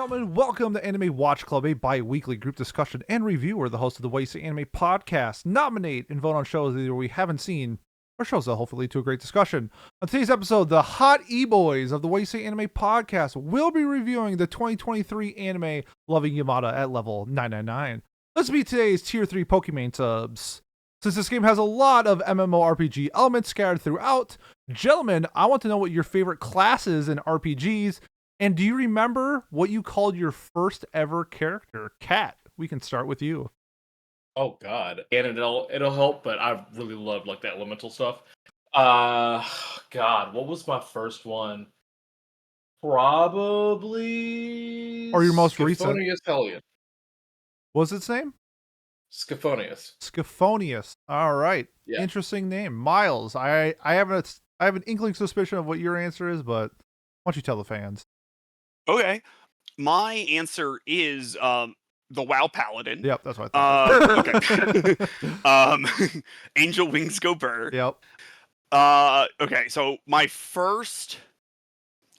gentlemen, welcome to Anime Watch Club, a bi-weekly group discussion and review where the host of the What You Say Anime podcast nominate and vote on shows either we haven't seen or shows that hopefully lead to a great discussion. On today's episode, the hot e-boys of the What You Say Anime podcast will be reviewing the 2023 anime Loving Yamada at level 999. Let's meet today's tier 3 Pokemon subs. Since this game has a lot of MMORPG elements scattered throughout, gentlemen, I want to know what your favorite classes in RPGs. And do you remember what you called your first ever character? Kat, we can start with you. Oh God, and it'll help, but I really love like the elemental stuff. God, what was my first one? Probably Or your most recent. Scophonius Hellion. What was its name? Scophonius. Scophonius. All right. Yeah. Interesting name. Miles, I have an inkling suspicion of what your answer is, but why don't you tell the fans? Okay. My answer is the WoW Paladin. Yep, that's what I thought. Okay. Angel Wings Go Burr. Yep. Okay, so my first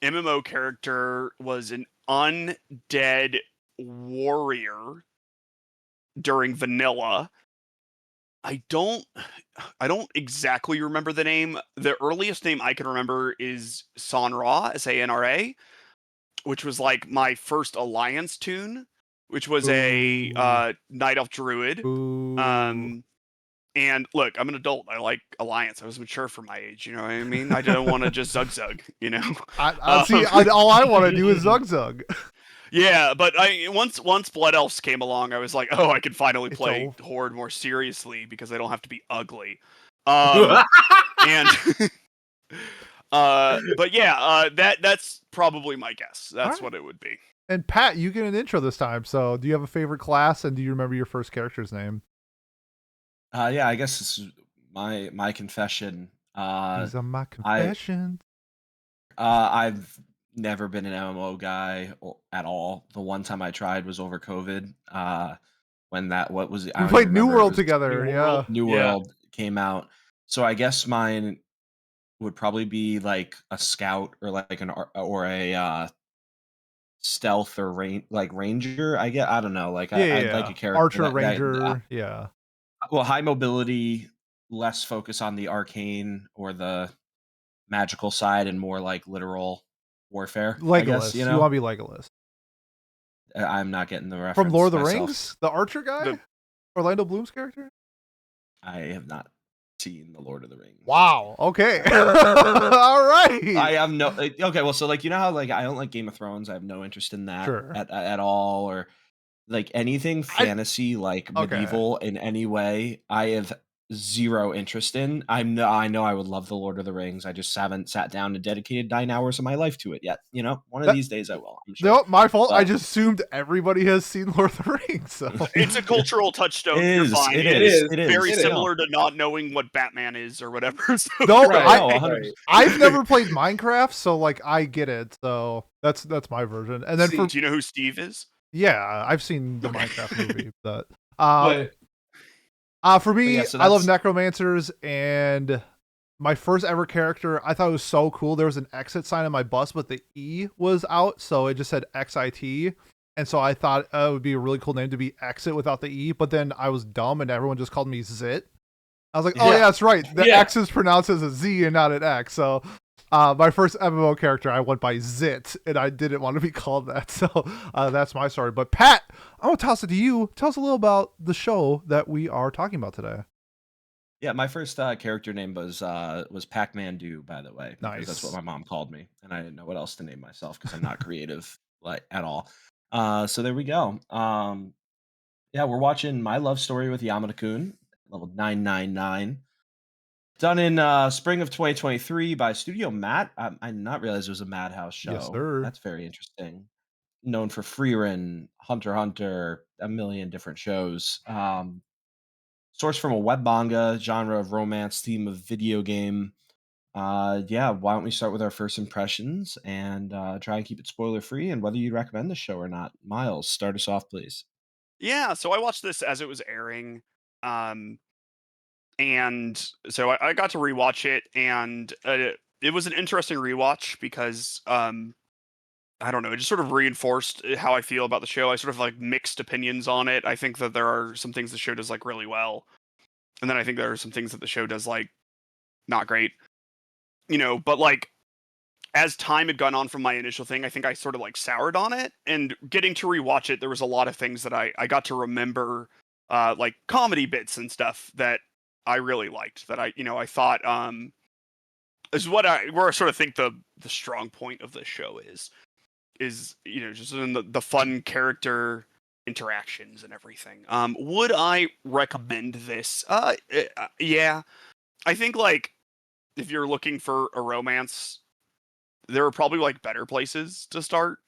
MMO character was an undead warrior during vanilla. I don't exactly remember the name. The earliest name I can remember is Sanra, Sanra, which was like my first Alliance tune, which was a Night Elf Druid. And look, I'm an adult. I like Alliance. I was mature for my age. You know what I mean? I don't want to just zug, you know? All I want to do is zug. Yeah, but once Blood Elves came along, I was like, oh, I can finally play Horde more seriously because I don't have to be ugly. But yeah, that's probably my guess. That's what it would be. And Pat, you get an intro this time. So, do you have a favorite class, and do you remember your first character's name? Yeah, I guess this is my confession. These are my confessions. I've never been an MMO guy at all. The one time I tried was over COVID. When what was it? We played New World together. New World came out. So I guess mine would probably be like a scout or like a stealth or ranger. I don't know. Like I'd like a character archer, ranger. Yeah. Well, high mobility, less focus on the arcane or the magical side, and more like literal warfare. Legolas. I guess, you want to be Legolas. I'm not getting the reference. From Lord of the Rings? The archer guy? Orlando Bloom's character? I have not seen the Lord of the Rings. Wow. Okay. All right. I have no. Okay. Well, so like, you know how like I don't like Game of Thrones. I have no interest in that at all, or like anything fantasy, like medieval in any way. I have zero interest in. I know I would love the Lord of the Rings. I just haven't sat down and dedicated 9 hours of my life to it yet. You know, one of these days I will. I'm sure. No, my fault. I just assumed everybody has seen Lord of the Rings. So. It's a cultural touchstone. It is very similar to not knowing what Batman is or whatever. So. No, I've never played Minecraft, so like I get it. So that's my version. And then do you know who Steve is? Yeah, I've seen the Minecraft movie, but for me, I love necromancers, and my first ever character, I thought it was so cool. There was an exit sign on my bus, but the E was out, so it just said XIT, and so I thought it would be a really cool name to be Exit without the E, but then I was dumb, and everyone just called me Zit. I was like, oh yeah, that's right. The X is pronounced as a Z and not an X, so... my first MMO character, I went by Zit, and I didn't want to be called that. So that's my story. But Pat, I'm going to toss it to you. Tell us a little about the show that we are talking about today. Yeah, my first character name was Pac-Man Do, by the way. Nice. That's what my mom called me, and I didn't know what else to name myself because I'm not creative at all. So there we go. Yeah, we're watching My Love Story with Yamada-kun, level 999. Done in spring of 2023 by Studio Matt. I did not realize it was a Madhouse show. Yes, sir. That's very interesting. Known for Freerun, Hunter x Hunter, a million different shows. Sourced from a web manga, genre of romance, theme of video game. Yeah, why don't we start with our first impressions and try and keep it spoiler free, and whether you'd recommend the show or not. Miles, start us off, please. Yeah, so I watched this as it was airing. And so I got to rewatch it, and it was an interesting rewatch because I don't know, it just sort of reinforced how I feel about the show. I sort of like mixed opinions on it. I think that there are some things the show does like really well, and then I think there are some things that the show does like not great. But like as time had gone on from my initial thing, I think I sort of like soured on it. And getting to rewatch it, there was a lot of things that I got to remember, like comedy bits and stuff that I really liked. That I thought is what where I sort of think the strong point of this show is just in the fun character interactions and everything. Would I recommend this? Yeah. I think like if you're looking for a romance, there are probably like better places to start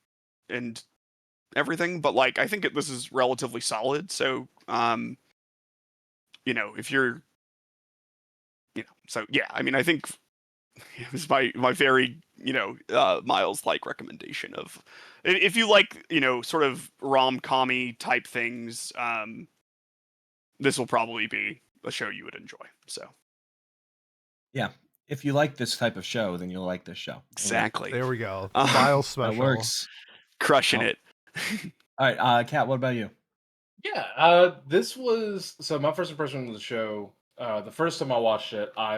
and everything, but like I think this is relatively solid. So if you're so yeah, I mean I think it was my very Miles like recommendation of if you like sort of rom-commy type things, this will probably be a show you would enjoy. So Yeah. If you like this type of show, then you'll like this show. exactly. There we go. Uh, Miles special. That works. Crushing Oh. it. All right, Kat, what about you? Yeah, this was so my first impression of the show. The first time I watched it, I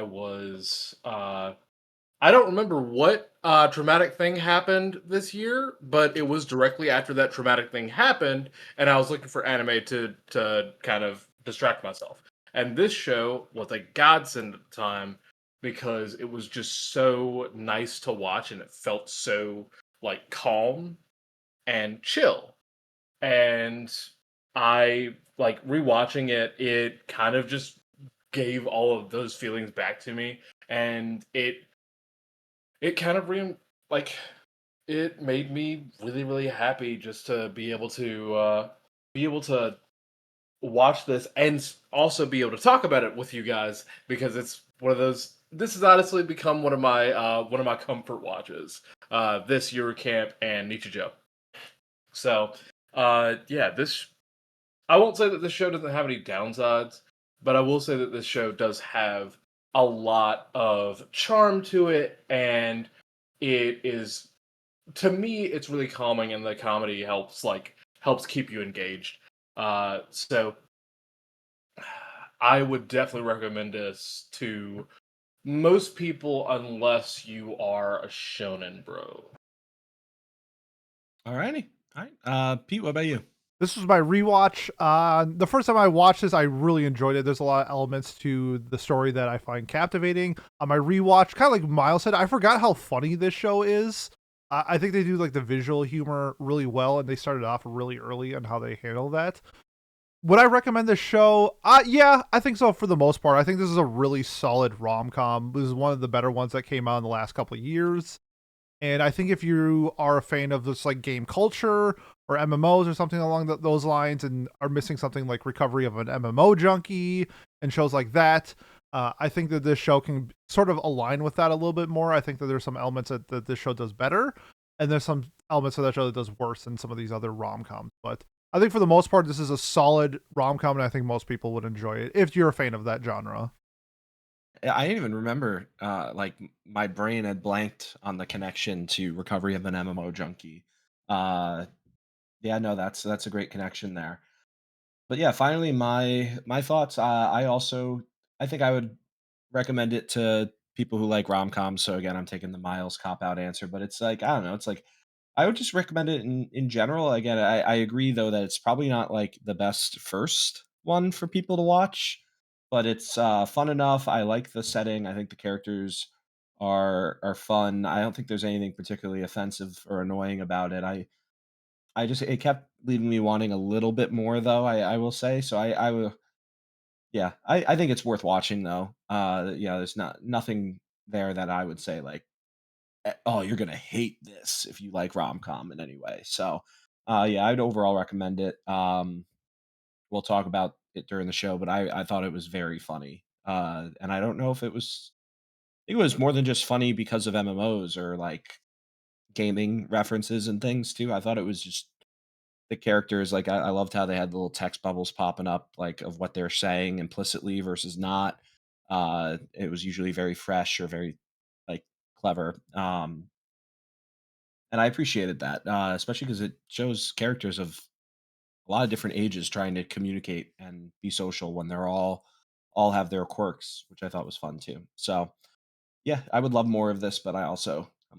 don't remember what traumatic thing happened this year, but it was directly after that traumatic thing happened, and I was looking for anime to kind of distract myself. And this show was a godsend at the time because it was just so nice to watch, and it felt so like calm and chill. And I like rewatching it, it kind of just gave all of those feelings back to me, and it kind of like it made me really really happy just to be able to watch this and also be able to talk about it with you guys because it's one of those. This has honestly become one of my comfort watches. This Eurocamp and Nichijou. So yeah, this I won't say that this show doesn't have any downsides, but I will say that this show does have a lot of charm to it, and it is to me it's really calming, and the comedy helps keep you engaged. So I would definitely recommend this to most people unless you are a shonen bro. All righty. All right. Pete, what about you? This was my rewatch. The first time I watched this, I really enjoyed it. There's a lot of elements to the story that I find captivating. On my rewatch, kind of like Miles said, I forgot how funny this show is. I think they do like the visual humor really well, and they started off really early on how they handle that. Would I recommend this show? Yeah, I think so for the most part. I think this is a really solid rom com. This is one of the better ones that came out in the last couple of years. And I think if you are a fan of this like game culture or MMOs or something along those lines and are missing something like Recovery of an MMO Junkie and shows like that, I think that this show can sort of align with that a little bit more. I think that there's some elements that this show does better, and there's some elements of that show that does worse than some of these other rom-coms. But I think for the most part, this is a solid rom-com, and I think most people would enjoy it if you're a fan of that genre. I didn't even remember. Like my brain had blanked on the connection to Recovery of an MMO Junkie. Uh, yeah, no, that's a great connection there. But yeah, finally, my thoughts. I think I would recommend it to people who like rom coms. So again, I'm taking the Miles cop out answer, but it's like I don't know. It's like I would just recommend it in general. Again, I agree though that it's probably not like the best first one for people to watch, but it's fun enough. I like the setting. I think the characters are fun. I don't think there's anything particularly offensive or annoying about it. I just it kept leaving me wanting a little bit more though, I will say. So I will yeah, I think it's worth watching though. Yeah, there's nothing there that I would say like, oh, you're gonna hate this if you like rom-com in any way. So yeah, I'd overall recommend it. We'll talk about it during the show, but I thought it was very funny. And I don't know if it was more than just funny because of MMOs or like gaming references and things too. I thought it was just the characters, like, I loved how they had the little text bubbles popping up, like, of what they're saying implicitly versus not. It was usually very fresh or very, like, clever. and I appreciated that, especially because it shows characters of a lot of different ages trying to communicate and be social when they're all have their quirks, which I thought was fun too. So yeah, I would love more of this, but I'm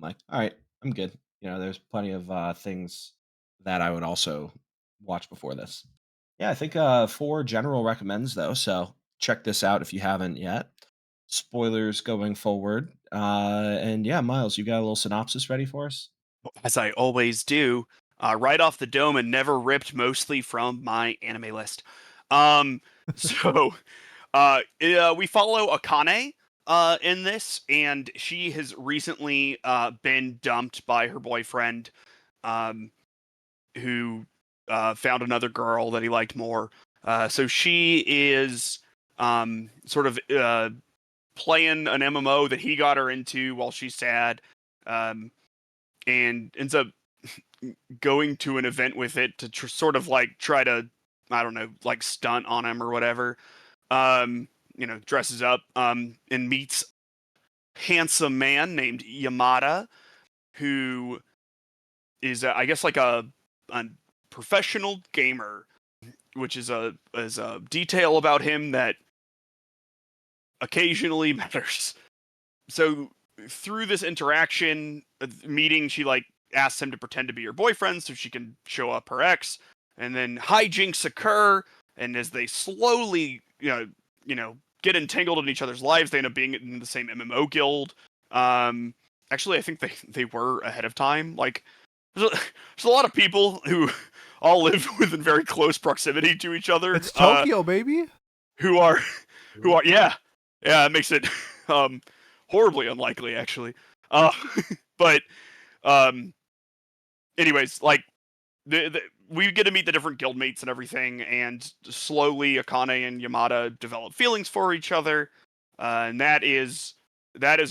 like, all right, I'm good. There's plenty of things that I would also watch before this. Yeah, I think 4 general recommends though, so check this out if you haven't yet. Spoilers going forward, and yeah, Miles, you got a little synopsis ready for us? As I always do, right off the dome and never ripped mostly from my anime list. Um, so we follow Akane in this, and she has recently been dumped by her boyfriend, um, who found another girl that he liked more. So she is sort of playing an MMO that he got her into while she's sad, um, and ends up going to an event with it to sort of like try to, I don't know, like stunt on him or whatever. Dresses up and meets handsome man named Yamada, who is I guess like a professional gamer, which is a detail about him that occasionally matters. So through this interaction, meeting, she like asks him to pretend to be her boyfriend so she can show up her ex, and then hijinks occur, and as they slowly get entangled in each other's lives, they end up being in the same MMO guild. Actually, I think they were ahead of time. Like there's a lot of people who all live within very close proximity to each other. It's Tokyo, baby. Who are yeah, it makes it horribly unlikely actually. Uh, but um, anyways, like we get to meet the different guildmates and everything, and slowly Akane and Yamada develop feelings for each other, and that is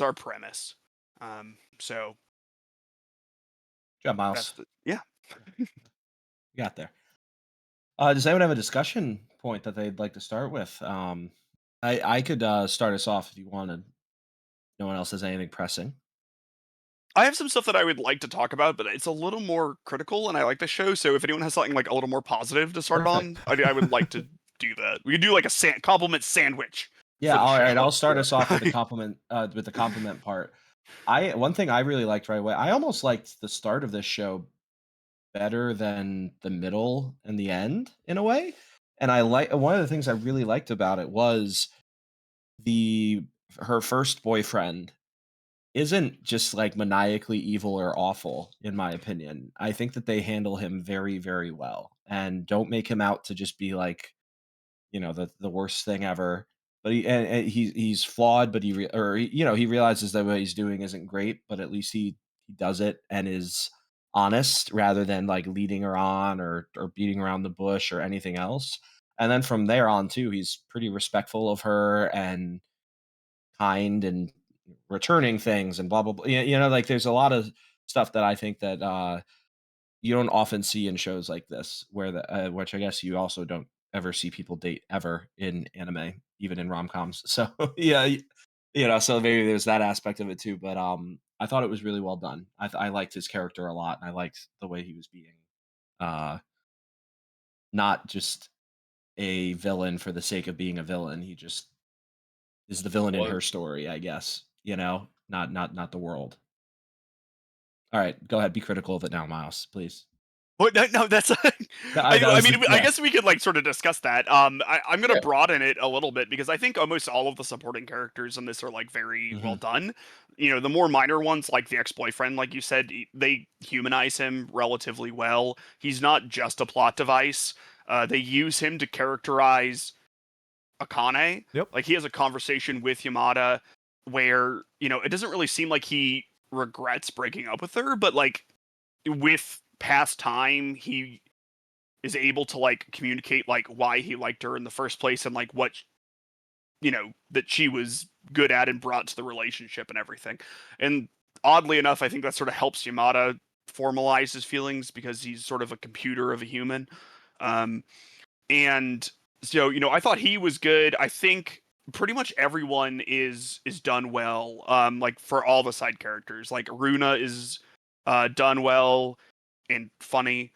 our premise. So Good job, that's Miles. yeah. You got there. Does anyone have a discussion point that they'd like to start with? I could start us off if you wanted. No one else has anything pressing. I have some stuff that I would like to talk about, but it's a little more critical, and I like the show. So if anyone has something like a little more positive to start Perfect. on, I would like to do that. We could do like a compliment sandwich Yeah, for the all right. show. I'll start Yeah. us off with the compliment part. One thing I really liked right away. I almost liked the start of this show better than the middle and the end in a way. And I like one of the things I really liked about it was the her first boyfriend isn't just like maniacally evil or awful in my opinion. I think that they handle him very very well and don't make him out to just be like the worst thing ever. But he's flawed, but he realizes that what he's doing isn't great, but at least he does it and is honest rather than like leading her on or beating around the bush or anything else. And then from there on too, he's pretty respectful of her and kind and returning things and blah blah blah. Like there's a lot of stuff that I think that you don't often see in shows like this, where which I guess you also don't ever see people date ever in anime, even in rom-coms. So yeah, so maybe there's that aspect of it too. But I thought it was really well done. I liked his character a lot, and I liked the way he was being uh not just a villain for the sake of being a villain. He just is the villain in her Was story, I guess. Not the world. All right, go ahead. Be critical of it now, Miles, please. What? No, that's. That I was mean, I yeah. guess we could like sort of discuss that. I'm gonna Yeah. broaden it a little bit because I think almost all of the supporting characters in this are like very well Mhm. done. The more minor ones, like the ex-boyfriend, like you said, they humanize him relatively well. He's not just a plot device. They use him to characterize Akane. Yep. Like he has a conversation with Yamada where it doesn't really seem like he regrets breaking up with her, but like with past time he is able to like communicate like why he liked her in the first place and like what that she was good at and brought to the relationship and everything. And oddly enough, I think that sort of helps Yamada formalize his feelings because he's sort of a computer of a human. um and so I thought he was good. I think pretty much everyone is done well, like for all the side characters. Like Runa is done well and funny.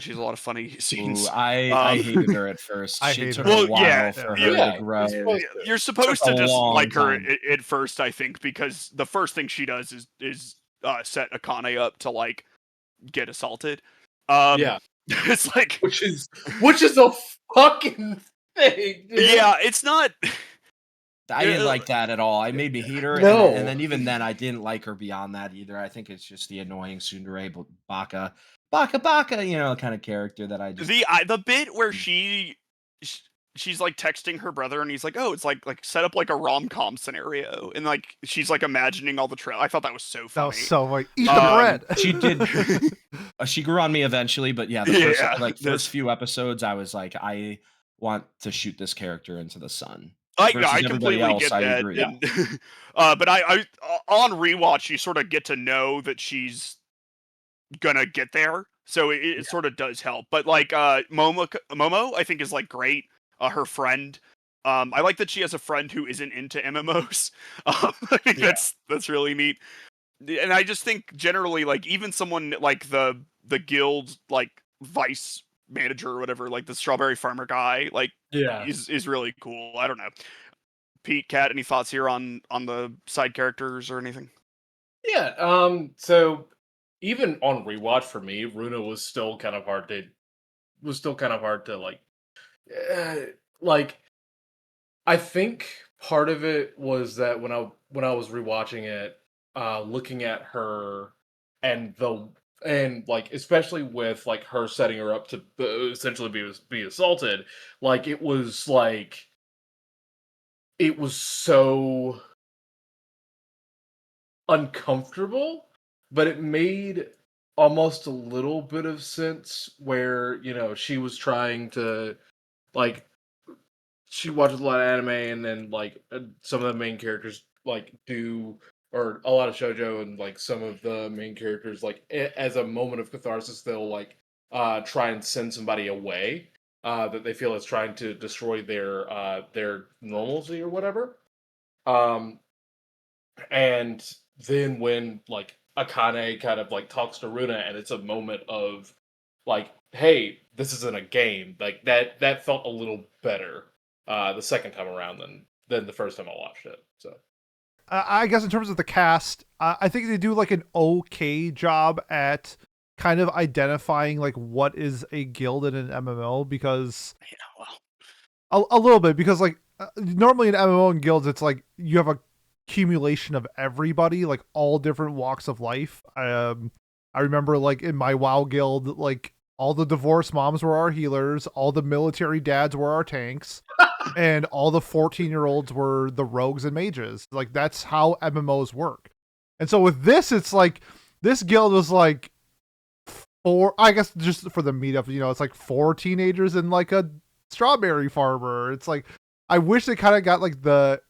She's a lot of funny scenes. Ooh, I Um, hated her at first. I It hated took her. a well, yeah, while for you, her to Yeah, grow. you're supposed to. you're supposed Took to a just long like her time. at first, I think, because the first thing she does is set Akane up to like get assaulted. Yeah, It's like, which is a fucking thing, dude. yeah, it's not. I didn't like that at all. I made me hate her, and No. then even then, I didn't like her beyond that either. I think it's just the annoying tsundere baka, kind of character that I just The bit where she's like texting her brother and he's like, oh, it's like set up like a rom-com scenario, and like she's like imagining all the trail. I thought that was so That funny. was so like eat Um, the bread. she did. She grew on me eventually, but yeah, the Yeah, first that's- few episodes, I was like, I want to shoot this character into the sun. I Versus everybody completely else, get I that. agree. And, but I on rewatch, you sort of get to know that she's gonna get there, so it sort of does help. But like Momo, I think is like great. Her friend. I like that she has a friend who isn't into MMOs. I think Yeah. that's really neat. And I just think generally, like even someone like the guild like vice manager or whatever, like the strawberry farmer guy, like Yeah. is really cool. I don't know. Pete, Cat, any thoughts here on the side characters or anything? Yeah. So even on rewatch for me, Runa was still kind of hard to like. Uh, like I think part of it was that when I was rewatching it, looking at her and like especially with like her setting her up to essentially be assaulted, like it was so uncomfortable, but it made almost a little bit of sense where, she was trying to like she watches a lot of anime and then like some of the main characters like do or a lot of shojo and like some of the main characters like as a moment of catharsis they'll like try and send somebody away that they feel is trying to destroy their normalcy or whatever. Um and then when like Akane kind of like talks to Runa and it's a moment of like, hey, this isn't a game, like that felt a little better the second time around than the first time I watched it. So I guess in terms of the cast, I think they do like an okay job at kind of identifying like what is a guild in an MMO because a little bit because like normally in MMO and guilds it's like you have a accumulation of everybody like all different walks of life. I remember like in my WoW guild like all the divorced moms were our healers, all the military dads were our tanks, and all the 14-year-olds were the rogues and mages. Like that's how MMOs work. And so with this, it's like this guild was like four. I guess just for the meetup, it's like four teenagers and like a strawberry farmer. It's like I wish they kind of got like the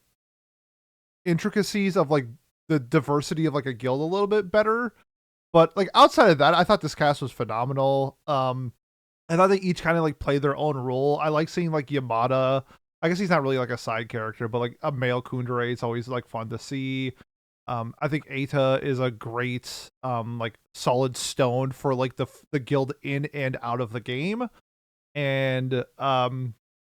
intricacies of like the diversity of like a guild a little bit better. But like outside of that, I thought this cast was phenomenal. I thought they each kind of like played their own role. I like seeing like Yamada. I guess he's not really like a side character, but like a male Kundere is always like fun to see. I think Eita is a great like solid stone for like the guild in and out of the game. And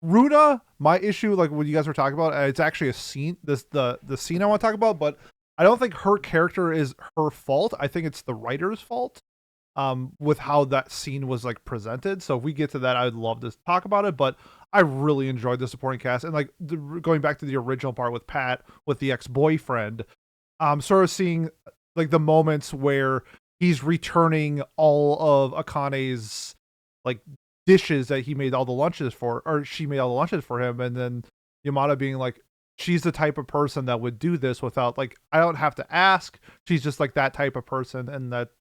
Runa, my issue, like what you guys were talking about, it's actually a scene. The scene I want to talk about, but I don't think her character is her fault. I think it's the writer's fault. With how that scene was like presented. So if we get to that, I would love to talk about it. But I really enjoyed the supporting cast, and like going back to the original part with Pat with the ex-boyfriend, sort of seeing like the moments where he's returning all of Akane's like dishes that he made all the lunches for, or she made all the lunches for him, and then Yamada being like, she's the type of person that would do this without like I don't have to ask. She's just like that type of person, and that's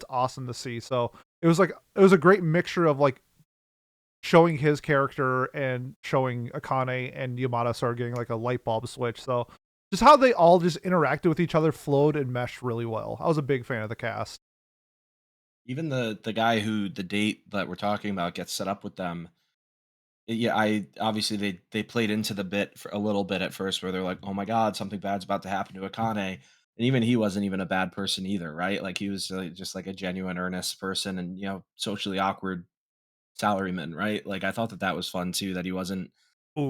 awesome to see. So it was a great mixture of like showing his character and showing Akane and Yamada sort of getting like a light bulb switch. So just how they all just interacted with each other flowed and meshed really well. I was a big fan of the cast. Even the guy who the date that we're talking about gets set up with them. Yeah, I obviously they played into the bit for a little bit at first where they're like, "Oh my god, something bad's about to happen to Akane." And even he wasn't even a bad person either, right? Like he was just like a genuine, earnest person, and socially awkward salaryman, right? Like I thought that was fun too. That he wasn't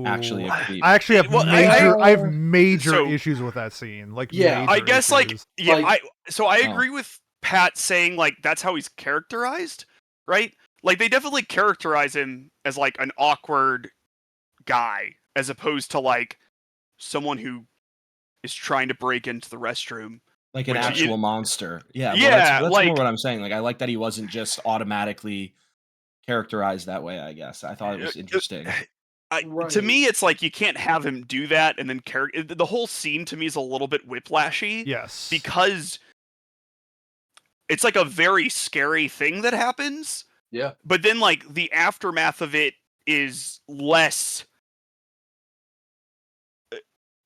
actually Ooh, a creep. I actually have Well, I have Uh, major so issues with that scene. Like Yeah. I major guess like issues. yeah, Like- I Oh. agree with Pat saying like that's how he's characterized, right? Like they definitely characterize him as like an awkward guy as opposed to like someone who is trying to break into the restroom. Like an Which, actual monster. Yeah, well, Yeah, that's like more what I'm saying. Like I like that he wasn't just automatically characterized that way. I guess I thought it was interesting. To Right. me, it's like you can't have him do that and then the whole scene to me is a little bit whiplashy Yes. because it's like a very scary thing that happens, Yeah. but then like the aftermath of it is less.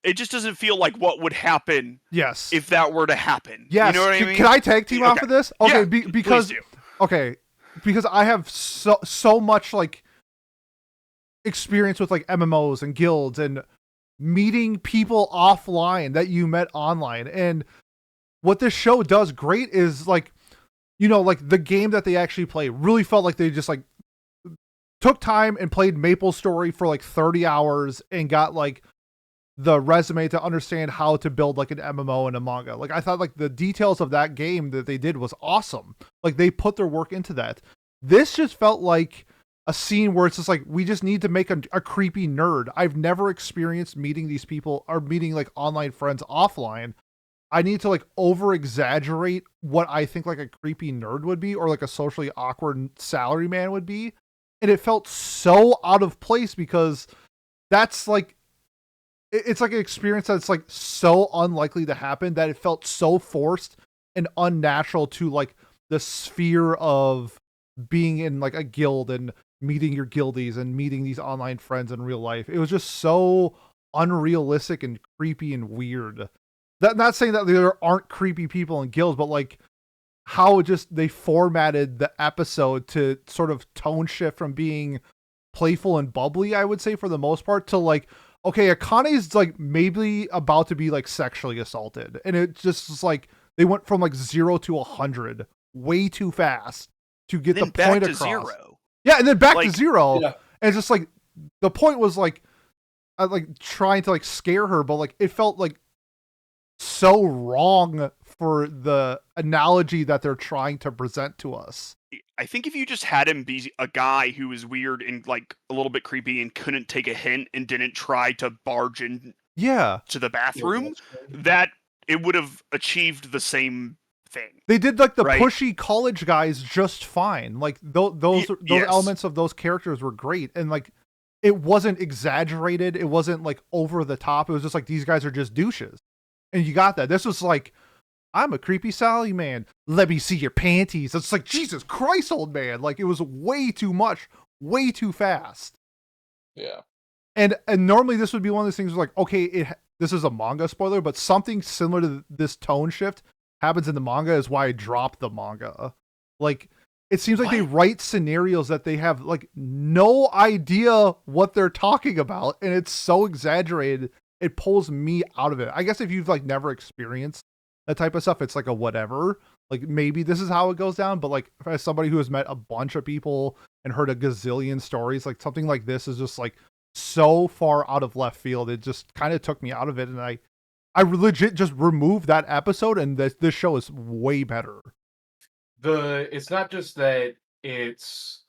It just doesn't feel like what would happen Yes. if that were to happen. Yes. You know what I mean? Can I tag team off Okay. of this? Okay, Yeah, because please do. okay, because I have so much like experience with like MMOs and guilds and meeting people offline that you met online. And what this show does great is like, like the game that they actually play really felt like they just like took time and played MapleStory for like 30 hours and got like the resume to understand how to build like an MMO and a manga. Like I thought like the details of that game that they did was awesome. Like they put their work into that. This just felt like a scene where it's just like, we just need to make a creepy nerd. I've never experienced meeting these people or meeting like online friends offline. I need to like over exaggerate what I think like a creepy nerd would be or like a socially awkward salaryman would be. And it felt so out of place because that's like, it's like an experience that's like so unlikely to happen that it felt so forced and unnatural to like the sphere of being in like a guild and meeting your guildies and meeting these online friends in real life. It was just so unrealistic and creepy and weird. Not saying that there aren't creepy people in guilds, but like how just they formatted the episode to sort of tone shift from being playful and bubbly, I would say for the most part, to like, okay, Akane's like maybe about to be like sexually assaulted. And it just was like they went from like 0 to 100 way too fast to get Then the point back to across. 0. Yeah, and then back Like, to 0. Yeah. And it's just like the point was like like trying to like scare her, but like it felt like so wrong for the analogy that they're trying to present to us. I think if you just had him be a guy who was weird and like a little bit creepy and couldn't take a hint and didn't try to barge in Yeah. to the bathroom, that it would have achieved the same thing. They did like the Right. pushy college guys just fine. Like those yes. elements of those characters were great, and like it wasn't exaggerated. It wasn't like over the top. It was just like these guys are just douches, and you got that. This was like, I'm a creepy Sally man. Let me see your panties. It's like, Jesus Christ, old man. Like it was way too much, way too fast. Yeah. And normally this would be one of those things where like, okay, this is a manga spoiler, but something similar to this tone shift happens in the manga is why I dropped the manga. Like it seems like they write scenarios that they have like no idea what they're talking about, and it's so exaggerated it pulls me out of it. I guess if you've like never experienced that type of stuff, it's like a whatever. Like maybe this is how it goes down, but like as somebody who has met a bunch of people and heard a gazillion stories, like something like this is just like so far out of left field. It just kind of took me out of it, and I legit just removed that episode, and this show is way better. It's not just that it's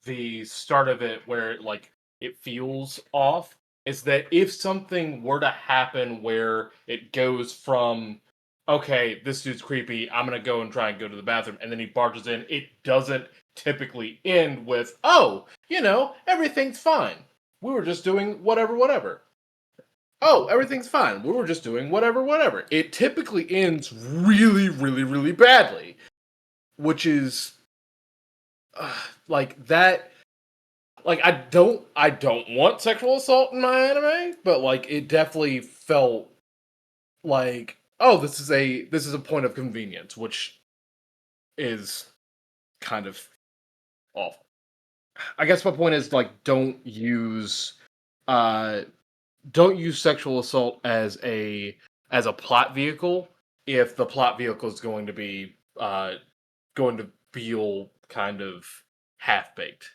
the start of it where like it feels off. It's that if something were to happen where it goes from, okay, this dude's creepy, I'm gonna go and try and go to the bathroom, and then he barges in, it doesn't typically end with, oh, everything's fine. We were just doing whatever. Oh, everything's fine. We were just doing whatever. It typically ends really, really, really badly, which is like that. Like I don't want sexual assault in my anime, but like it definitely felt like, oh, this is a point of convenience, which is kind of awful. I guess my point is like don't use sexual assault as a plot vehicle if the plot vehicle is going to feel kind of half baked.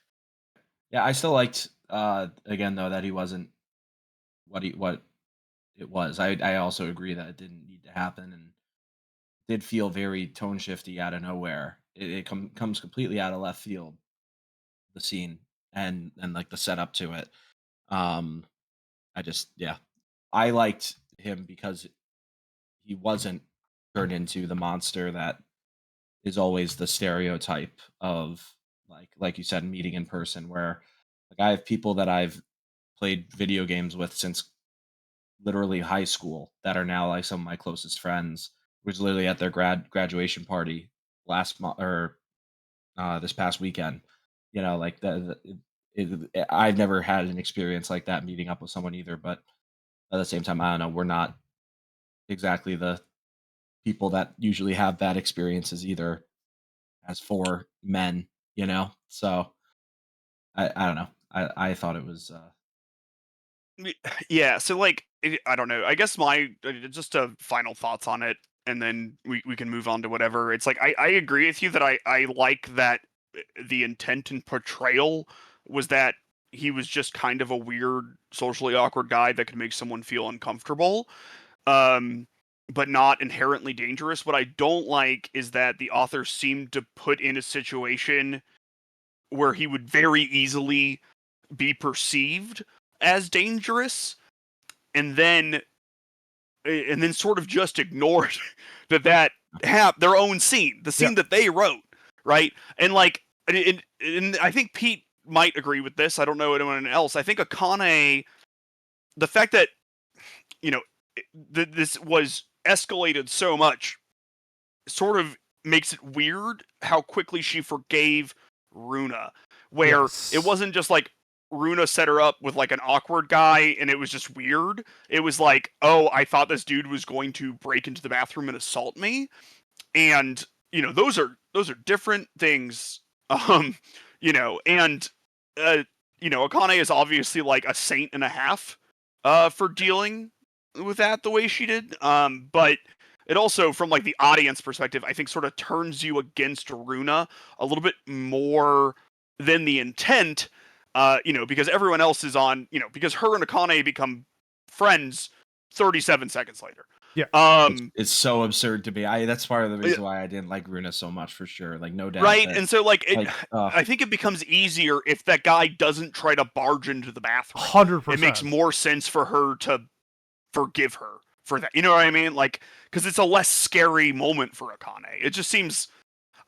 Yeah, I still liked again though that he wasn't what it was. I also agree that it didn't need to happen and did feel very tone shifty out of nowhere. It comes completely out of left field, the scene and like the setup to it. Um I just yeah. I liked him because he wasn't turned into the monster that is always the stereotype of like you said, meeting in person where like I have people that I've played video games with since literally high school that are now like some of my closest friends. Was literally at their graduation party last month or this past weekend. You know, like I've never had an experience like that meeting up with someone either. But at the same time, I don't know. We're not exactly the people that usually have bad experiences either as for men, you know? So I don't know. I thought it was Yeah, so like I don't know. I guess my just final thoughts on it, and then we can move on to whatever. It's like I agree with you that I like that the intent and portrayal was that he was just kind of a weird, socially awkward guy that could make someone feel uncomfortable, um, but not inherently dangerous. What I don't like is that the author seemed to put in a situation where he would very easily be perceived as dangerous and then sort of just ignored that have their own scene, the Yeah. scene that they wrote, right? And like and I think Pete might agree with this. I don't know anyone else. I think Akane, the fact that you know this was escalated so much sort of makes it weird how quickly she forgave Runa, where it Yes. wasn't just like Runa set her up with like an awkward guy and it was just weird. It was like, oh, I thought this dude was going to break into the bathroom and assault me. And, those are different things. Um, and Akane is obviously like a saint and a half for dealing with that the way she did. But it also, from like the audience perspective, I think sort of turns you against Runa a little bit more than the intent. Because everyone else is on, because her and Akane become friends 37 seconds later. Yeah. it's so absurd to me. That's part of the reason why I didn't like Runa so much for sure. Like no doubt Right, that and so like I think it becomes easier if that guy doesn't try to barge into the bathroom. It makes 100%. more sense for her to forgive her for that. You know what I mean? Like, because it's a less scary moment for Akane. It just seems,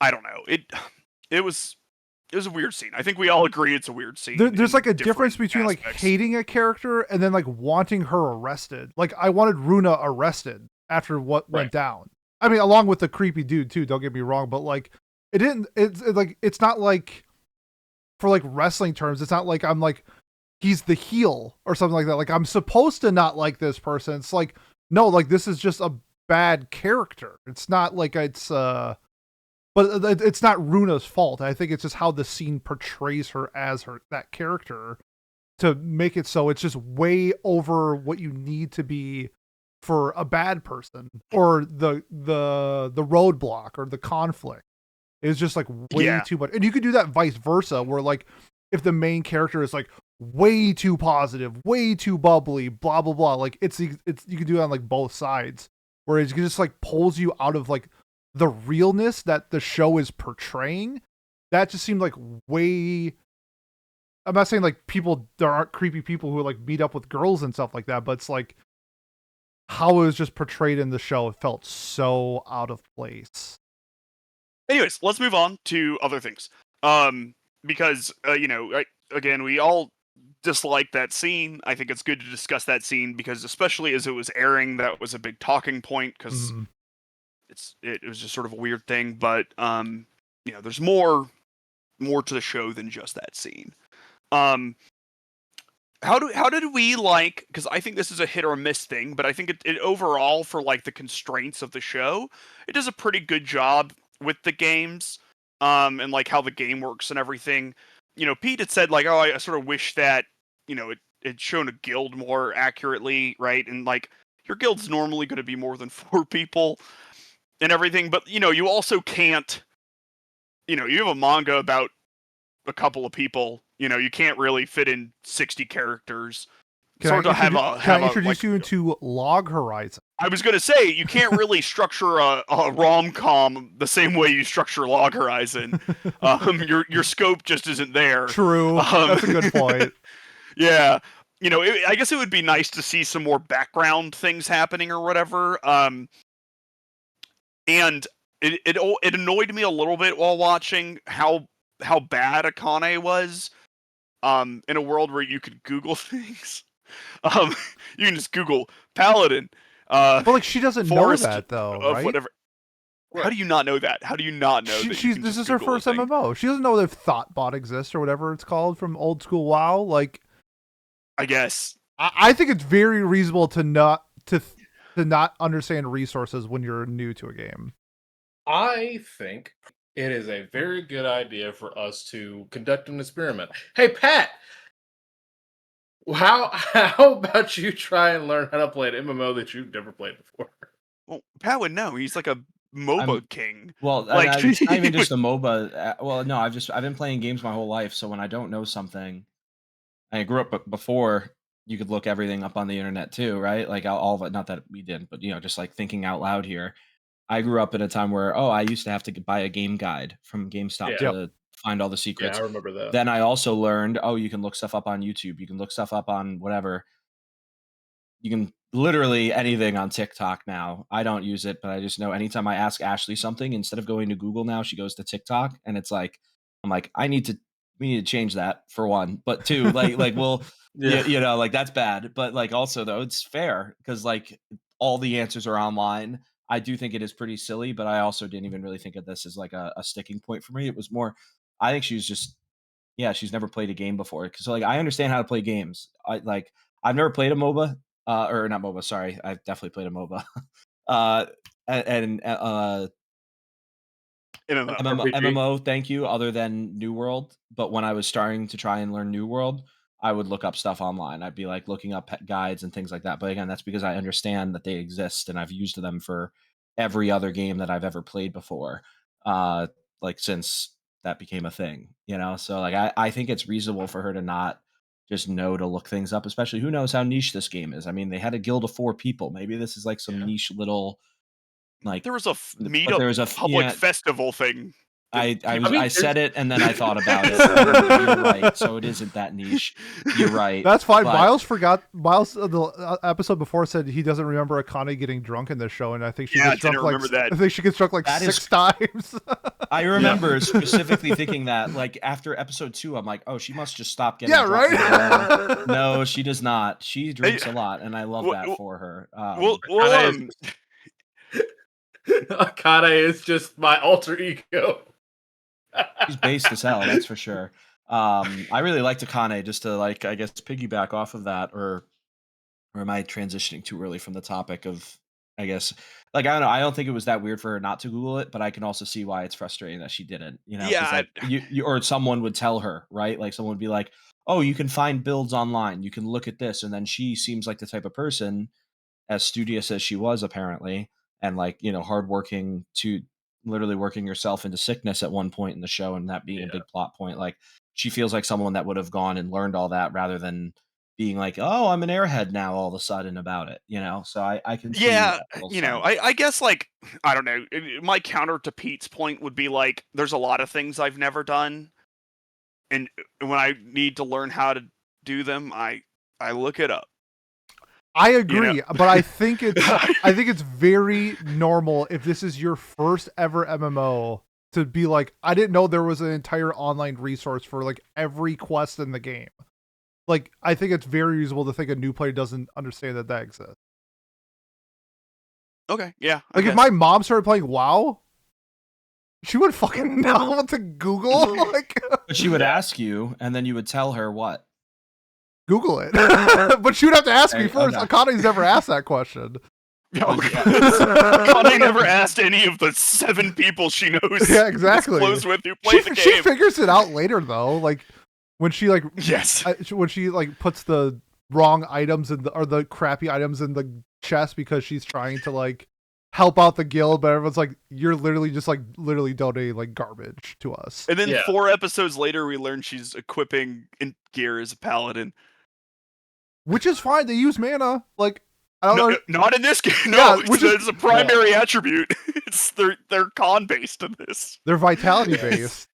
I don't know. It was a weird scene. I think we all agree it's a weird scene. There's like a in difference different between like aspects. hating a character and then like wanting her arrested. Like I wanted Runa arrested after what went Right. down. I mean, along with the creepy dude too. Don't get me wrong, but like it didn't. It's not like for like wrestling terms. It's not like I'm like he's the heel or something like that. Like I'm supposed to not like this person. It's like no, like this is just a bad character. It's not like but it's not Runa's fault. I think it's just how the scene portrays her as that character to make it so it's just way over what you need to be for a bad person or the roadblock or the conflict is just like way Yeah. too much. And you could do that vice versa where like if the main character is like way too positive, way too bubbly, blah blah blah, like it's you can do it on like both sides where it just like pulls you out of like the realness that the show is portraying. That just seemed like way. I'm not saying like there aren't creepy people who like meet up with girls and stuff like that, but it's like how it was just portrayed in the show. It felt so out of place. Anyways, let's move on to other things. Because again, we all dislike that scene. I think it's good to discuss that scene because, especially as it was airing, that was a big talking point because it was just sort of a weird thing. But there's more to the show than just that scene. How did we like? Because I think this is a hit or miss thing, but I think it overall, for like the constraints of the show, it does a pretty good job with the games, and like how the game works and everything. Pete had said like, oh, I sort of wish that it shown a guild more accurately, right? And like your guild's normally going to be more than 4 people and everything, but you also can't, you have a manga about a couple of people, you can't really fit in 60 characters. Can I introduce you into Log Horizon? I was going to say, you can't really structure a rom-com the same way you structure Log Horizon. Your scope just isn't there. True. That's a good point. Yeah. I guess it would be nice to see some more background things happening or whatever. And it annoyed me a little bit while watching how bad Akane was in a world where you could Google things. You can just Google Paladin. But like she doesn't know that though, right? Whatever. How do you not know that? How do you not know that? This is her first MMO. She doesn't know if Thoughtbot exists or whatever it's called from old school WoW. Like, I guess I think it's very reasonable to not understand resources when you're new to a game. I think it is a very good idea for us to conduct an experiment. Hey, Pat, how about you try and learn how to play an MMO that you've never played before? Well, Pat would know. He's like a MOBA king. Well, like, it's not even just a MOBA. Well, no, I've been playing games my whole life. So when I don't know something, I grew up before you could look everything up on the internet too, right? Like all of it. Not that we did, but just like thinking out loud here. I grew up in a time where I used to have to buy a game guide from GameStop to find all the secrets. Yeah, I remember that. Then I also learned, you can look stuff up on YouTube. You can look stuff up on whatever. You can literally anything on TikTok now. I don't use it, but I just know anytime I ask Ashley something, instead of going to Google now, she goes to TikTok, and it's like, I'm like, we need to change that for one, but two, like well, like that's bad, but like also though it's fair because like all the answers are online. I do think it is pretty silly, but I also didn't even really think of this as like a sticking point for me. It was more, I think she's never played a game before. So like, I understand how to play games. I've never played a MOBA, or not MOBA. Sorry, I've definitely played a MOBA. MMO. Thank you. Other than New World, but when I was starting to try and learn New World, I would look up stuff online. I'd be like looking up guides and things like that. But again, that's because I understand that they exist and I've used them for every other game that I've ever played before. Like since that became a thing, So like I think it's reasonable for her to not just know to look things up, especially who knows how niche this game is. I mean, they had a guild of 4 people. Maybe this is like some niche little like there was a meetup, there was a public festival thing. I said it and then I thought about it. You're right. So it isn't that niche. You're right. That's fine. Miles the episode before said he doesn't remember Akane getting drunk in this show, and I think she gets drunk I think she gets drunk like 6 times. I remember specifically thinking that like after episode 2, I'm like, oh, she must just stop getting drunk. Right. No, she does not. She drinks a lot, and I love that for her. Akane is just my alter ego. He's based as hell, that's for sure. I really liked Akane, just to like, I guess, piggyback off of that, or am I transitioning too early from the topic of, I guess, like, I don't know, I don't think it was that weird for her not to Google it, but I can also see why it's frustrating that she didn't, Yeah. Like, you or someone would tell her, right? Like someone would be like, oh, you can find builds online, you can look at this, and then she seems like the type of person, as studious as she was apparently, and like, hardworking to literally working yourself into sickness at one point in the show, and that being a big plot point. Like she feels like someone that would have gone and learned all that rather than being like, oh, I'm an airhead now all of a sudden about it, So I can see I guess like, I don't know, my counter to Pete's point would be like, there's a lot of things I've never done, and when I need to learn how to do them, I look it up. I agree, but I think it's very normal if this is your first ever MMO to be like, I didn't know there was an entire online resource for like every quest in the game. Like, I think it's very reasonable to think a new player doesn't understand that exists. Okay, yeah. Like if my mom started playing WoW, she would fucking know what to Google. Like, but she would ask you, and then you would tell her what. Google it. But she would have to ask me first. Okay. Akane's never asked that question. Akane never asked any of the 7 people she knows. Yeah, exactly. Close with who play the game. She figures it out later though. Like when she like when she like puts the wrong items or the crappy items in the chest because she's trying to like help out the guild, but everyone's like, you're literally just like literally donating like garbage to us. And then Yeah. 4 episodes later, we learn she's equipping in gear as a paladin. Which is fine. They use mana. Like, I don't know. Not in this game. No, Yeah, which is- it's a primary attribute. It's they're con based in this. They're vitality based.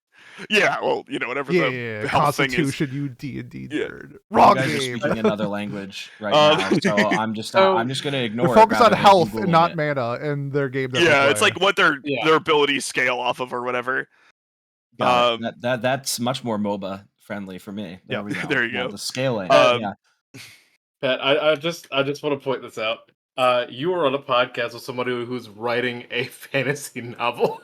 Yeah, well, you know, whatever Yeah, the health thing is. Constitution, you D&D Yeah. nerd. You Wrong guys are game. speaking another language right Uh, now, so I'm just going to ignore They're it. focused on rather than health Googling and not it. mana in their game. That they Yeah, it's play. like what their Yeah. abilities scale off of or whatever. Got it. That's much more MOBA friendly for me. There Yeah, we go. there you Well, go. the scaling. Um, Pat, I just want to point this out. You were on a podcast with somebody who's writing a fantasy novel.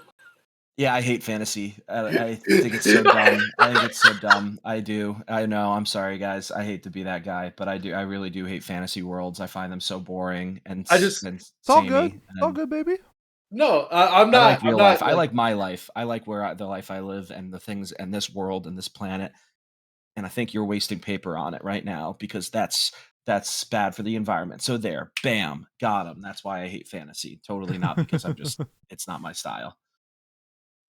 Yeah, I hate fantasy. I think it's so dumb. I think it's so dumb. I do. I know. I'm sorry, guys. I hate to be that guy, but I do. I really do hate fantasy worlds. I find them so boring and it's all samey. good. It's all good, baby. No, I'm not. I like real I'm not, life. I like my life. I like the life I live and the things and this world and this planet. And I think you're wasting paper on it right now because that's bad for the environment. So there, bam, got him. That's why I hate fantasy. Totally not because it's not my style.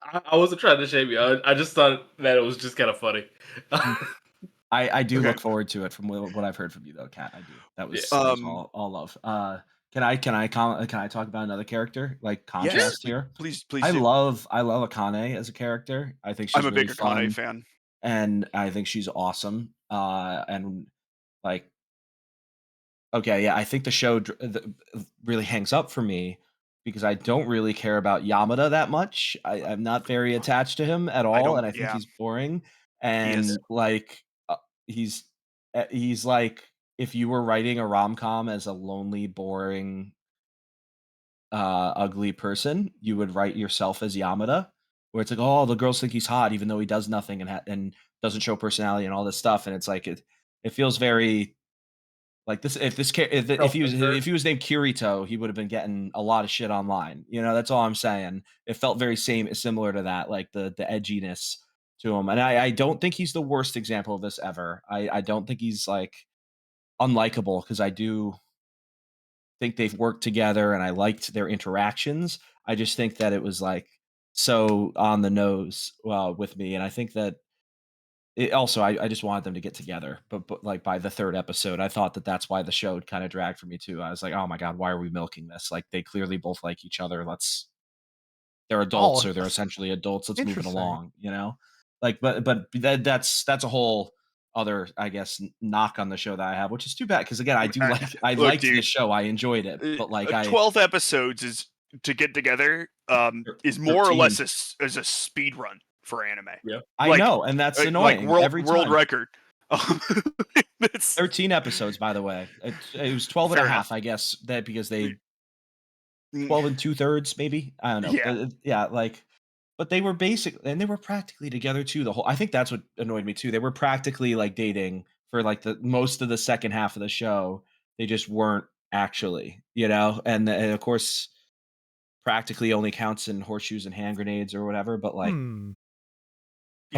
I wasn't trying to shame you. I just thought that it was just kind of funny. I do Okay. look forward to it from what I've heard from you though, Kat. I do. That was all love. Can I talk about another character like contrast here? Please. I do. love Akane as a character. I think she's I'm a really big fun, Akane fan. and I think she's awesome. And like, okay, yeah, I think the show really hangs up for me because I don't really care about Yamada that much. I'm not very attached to him at all, and I think he's boring. And is. like, he's like if you were writing a rom-com as a lonely, boring, ugly person, you would write yourself as Yamada, where it's like, oh, the girls think he's hot even though he does nothing and doesn't show personality and all this stuff, and it's like it feels very like this. If he was named Kirito, he would have been getting a lot of shit online. You know, that's all I'm saying. It felt very similar to that, like the edginess to him, and I don't think he's the worst example of this ever. I don't think he's like unlikable because I do think they've worked together and I liked their interactions. I just think that it was like so on the nose with me, and I think that it also I just wanted them to get together, but like by the 3rd episode, I thought that that's why the show kind of dragged for me too. I was like, oh my god, why are we milking this? Like they clearly both like each other. They're adults or they're essentially adults. Let's move it along, you know? Like, but that's a whole other, I guess, knock on the show that I have, which is too bad because again, I liked the show, I enjoyed it, but like 12 episodes is to get together is more or less as a speed run for anime. Yeah, I know, and that's annoying. Like every world time. record. It's 13 episodes, by the way. It was 12 and a half, I guess, that because they 12 and 2/3, maybe. I don't know. Yeah, like, but they were and they were practically together too. I think that's what annoyed me too. They were practically like dating for like the most of the second half of the show. They just weren't actually, you know. And of course, practically only counts in horseshoes and hand grenades or whatever. But like, come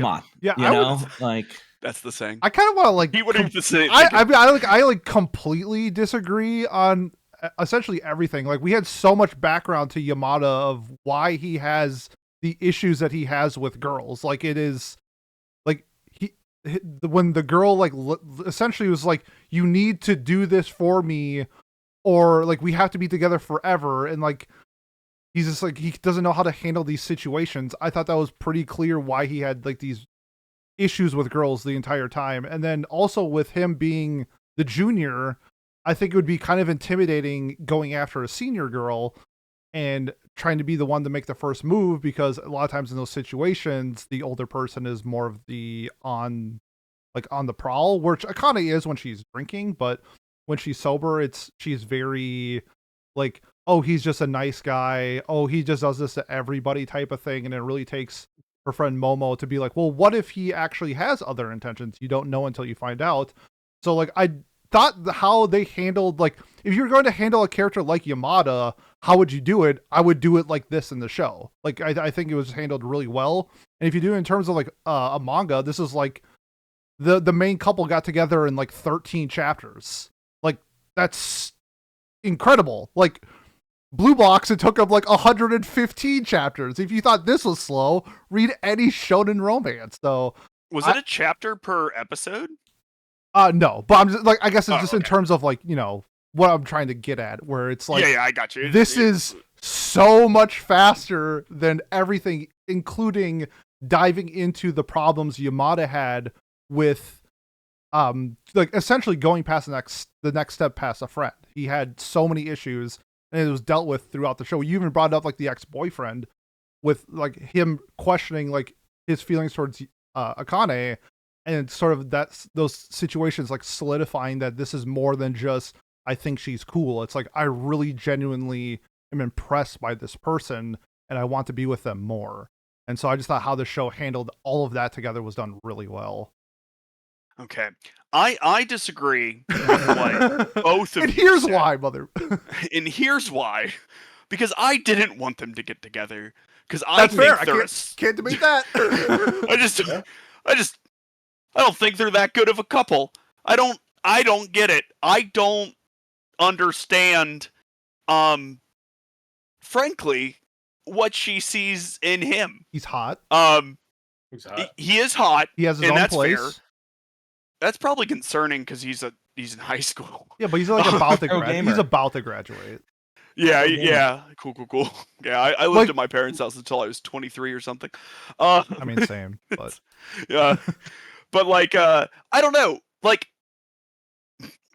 on, yeah, you know, like that's the saying. I kind of want to like. He wouldn't say. I like completely disagree on essentially everything. Like we had so much background to Yamada of why he has the issues that he has with girls. Like it is like when the girl like essentially was like, you need to do this for me or like we have to be together forever. And like, he's just like, he doesn't know how to handle these situations. I thought that was pretty clear why he had like these issues with girls the entire time. And then also with him being the junior, I think it would be kind of intimidating going after a senior girl and trying to be the one to make the first move, because a lot of times in those situations, the older person is more of the on the prowl, which Akane is when she's drinking, but when she's sober, she's very like, oh, he's just a nice guy. Oh, he just does this to everybody type of thing. And it really takes her friend Momo to be like, well, what if he actually has other intentions? You don't know until you find out. So like, I thought how they handled, like, if you're going to handle a character like Yamada, how would you do it? I would do it like this in the show. Like, I think it was handled really well. And if you do it in terms of like a manga, this is like the main couple got together in like 13 chapters. Like that's incredible. Like Blue Box, it took them like 115 chapters. If you thought this was slow, read any shonen romance. So Was it a chapter per episode? no, but I'm just like, I guess it's just in okay. terms of like, you know, what I'm trying to get at, where it's like, yeah, I got you. This is so much faster than everything, including diving into the problems Yamada had with like essentially going past the next step past a friend. He had so many issues and it was dealt with throughout the show. You even brought up like the ex-boyfriend with like him questioning like his feelings towards Akane, and sort of those situations like solidifying that this is more than just I think she's cool. It's like I really genuinely am impressed by this person and I want to be with them more. And so I just thought how the show handled all of that together was done really well. Okay. I disagree with what both of and you here's said. why, mother. And here's why. Because I didn't want them to get together. Because I That's think fair. I they're can't debate that. I don't think they're that good of a couple. I don't get it. I don't understand frankly what she sees in him. He's hot. He's hot. He is hot. He has his and own that's place. fair. That's probably concerning because he's in high school. Yeah, but he's like about to Pro graduate. gamer. He's about to graduate. Yeah, gamer. yeah. Cool. Yeah, I lived Like- at my parents' house until I was 23 or something. I mean, same, but yeah. But like, I don't know. Like,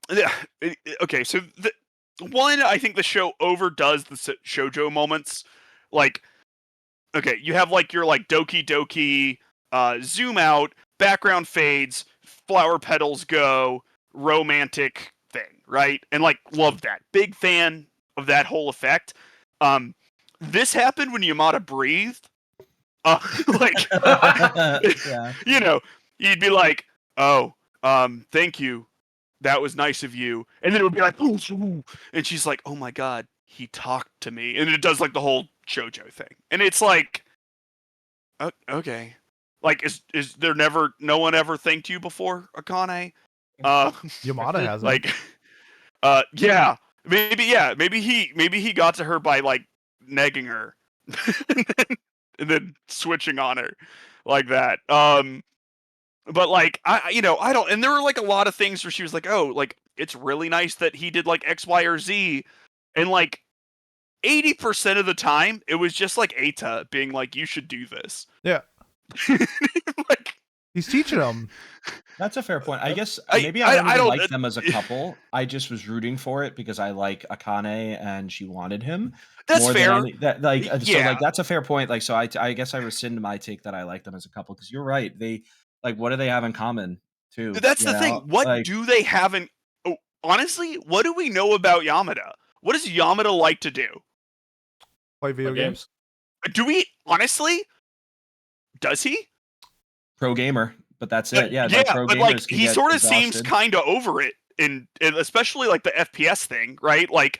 yeah. Okay, so one, I think the show overdoes the shoujo moments. Like, okay, you have like your like Doki Doki, zoom out, background fades, flower petals go, romantic thing, right? And like, love that. Big fan of that whole effect. This happened when Yamada breathed. Like, Yeah. you know, you'd be like, oh, thank you. That was nice of you. And then it would be like, ooh, and she's like, oh my god, he talked to me. And it does like the whole shoujo thing. And it's like, okay. Like, is there no one ever thanked you before, Akane? Yamada hasn't. Like, yeah. Maybe he got to her by like negging her. and then switching on her like that. But like I don't, and there were like a lot of things where she was like, oh, like it's really nice that he did like X, Y, or Z, and like 80% of the time it was just like Eita being like, you should do this. Yeah. Like, He's teaching him. That's a fair point. I guess I maybe I don't really like them as a couple. I just was rooting for it because I like Akane and she wanted him. that's more fair. Than that, like, so Yeah. like that's a fair point. Like, so I guess I rescind my take that I like them as a couple because you're right. They like, what do they have in common too? That's you the thing. know? What Like, do they have in? Oh, honestly, what do we know about Yamada? What does Yamada like to do? Play video Play games. Do we honestly? Does he? pro gamer, but that's it. Yeah, yeah, like pro but gamers like can he get sort of seems exhausted. kind of over it, and especially like the FPS thing, right? Like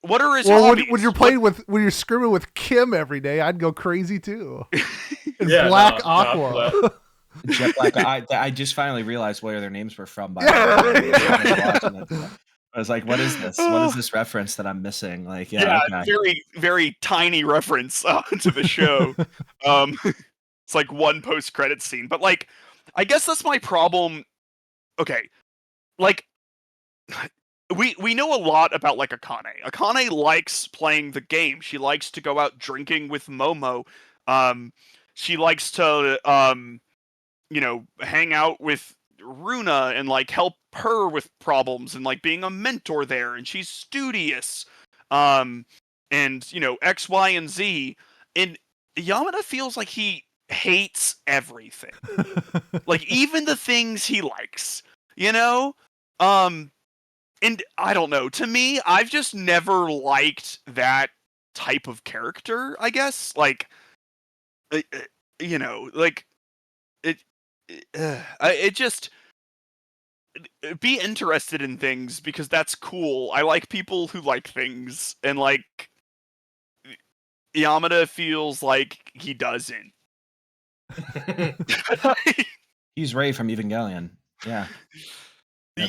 what are his Well, hobbies? when you're playing when you're screaming with Kim every day, I'd go crazy too. And Yeah, Black no, Aqua. Jet Black. I just finally realized where their names were from. By Yeah. the way. I was like, what is this? What is this reference that I'm missing? Like, yeah, okay. very very tiny reference to the show. It's like one post credit scene, but like I guess that's my problem. Okay, like we know a lot about like Akane. Akane likes playing the game. She likes to go out drinking with Momo. She likes to hang out with Runa and like help her with problems and like being a mentor there, and she's studious. And X, Y, and Z. And Yamada feels like he hates everything. Like even the things he likes, and I don't know, to me, I've just never liked that type of character, I guess. Like like it just be interested in things because that's cool. I like people who like things, and like Yamada feels like he doesn't. He's Ray from Evangelion. Yeah.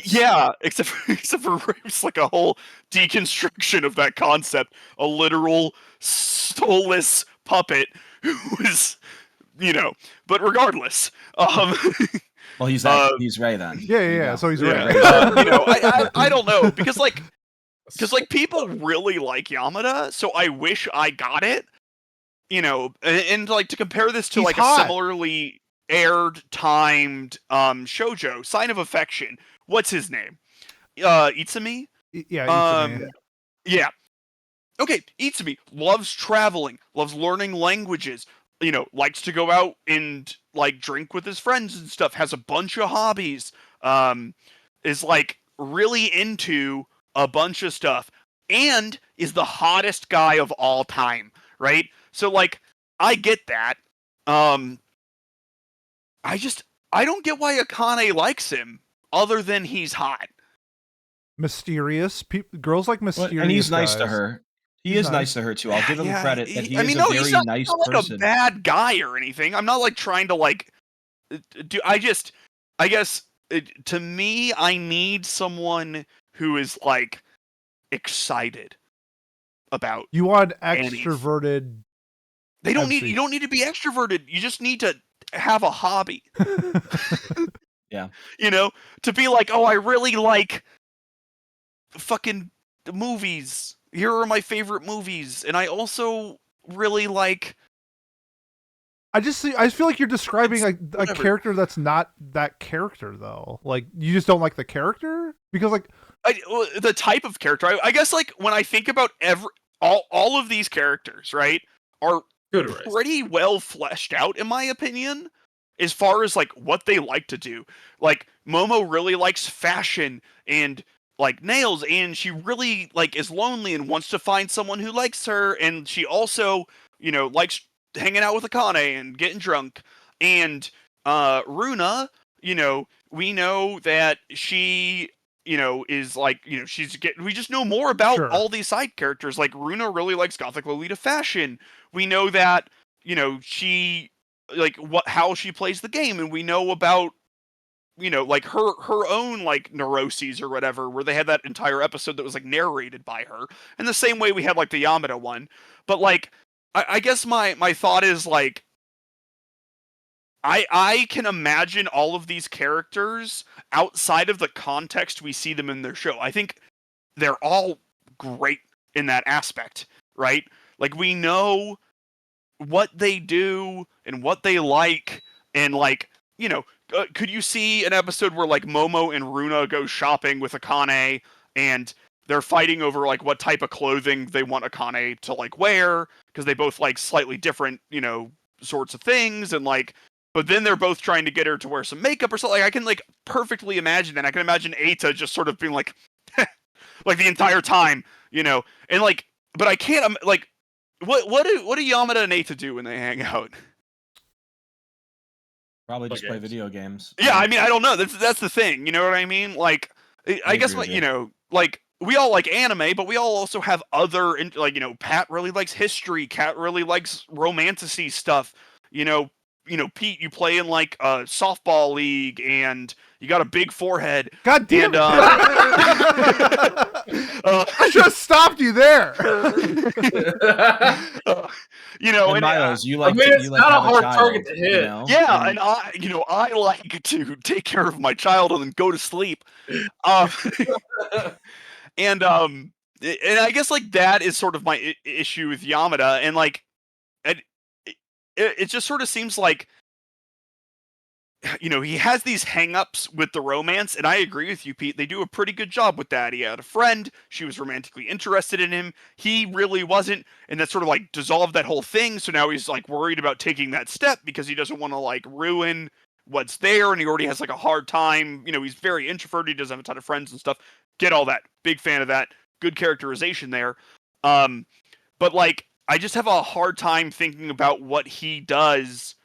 Yeah, except for it's like a whole deconstruction of that concept. A literal soulless puppet who is, but regardless, Well, he's Ray then. Yeah, There you yeah. go. So he's yeah, right. I don't know because like people really like Yamada, so I wish I got it. And like to compare this to He's like hot. a similarly aired timed shoujo, Sign of Affection. What's his name? Itsumi? Yeah, Itsumi. Yeah. Okay, Itsumi loves traveling, loves learning languages, likes to go out and like drink with his friends and stuff, has a bunch of hobbies, is like really into a bunch of stuff, and is the hottest guy of all time, right? So like I get that. I don't get why Akane likes him other than he's hot. Mysterious. Girls like mysterious and he's nice guys. to her. He He's is nice to her too. I'll give him credit that he is a very he's not, nice not like person. a bad guy or anything. I'm not like trying to like do. I guess to me, I need someone who is like excited about. You want Annie's. extroverted. They don't MC. need. You don't need to be extroverted. You just need to have a hobby. Yeah. To be like, oh, I really like fucking movies. Here are my favorite movies, and I also really like. I feel like you're describing a whatever. character that's not that character though. Like you just don't like the character because like the type of character. I guess like when I think about all of these characters, right, are pretty well fleshed out in my opinion, as far as like what they like to do. Like Momo really likes fashion and like nails, and she really like is lonely and wants to find someone who likes her, and she also likes hanging out with Akane and getting drunk. And Runa, we know that she is like we just know more about all these side characters. Like Runa really likes gothic Lolita fashion. We know that she like how she plays the game, and we know about like her own like neuroses or whatever, where they had that entire episode that was like narrated by her, in the same way we had like the Yamada one. But like I guess my thought is like I can imagine all of these characters outside of the context we see them in their show. I think they're all great in that aspect, right? Like we know what they do and what they like, and like could you see an episode where like Momo and Runa go shopping with Akane and they're fighting over like what type of clothing they want Akane to like wear, because they both like slightly different sorts of things, and like but then they're both trying to get her to wear some makeup or something. Like, I can like perfectly imagine that. I can imagine Eita just sort of being like like the entire time, and like but I can't like what do Yamada and Eita do when they hang out? Probably just play video games. Yeah, I mean, I don't know. That's the thing. You know what I mean? Like, I guess like like we all like anime, but we all also have other like Pat really likes history. Kat really likes romanticy stuff. Pete, you play in like a softball league, and you got a big forehead. God damn it! I should have stopped you there. And Miles, you like it's you not like a have hard child, target to hit. Yeah, and I like to take care of my child and then go to sleep. And I guess like that is sort of my issue with Yamada, and like it just sort of seems like he has these hang-ups with the romance, and I agree with you, Pete. They do a pretty good job with that. He had a friend, she was romantically interested in him, he really wasn't, and that sort of like dissolved that whole thing. So now he's like worried about taking that step because he doesn't want to like ruin what's there, and he already has like a hard time. He's very introverted, he doesn't have a ton of friends and stuff. Get all that. Big fan of that. Good characterization there. But like I just have a hard time thinking about what he does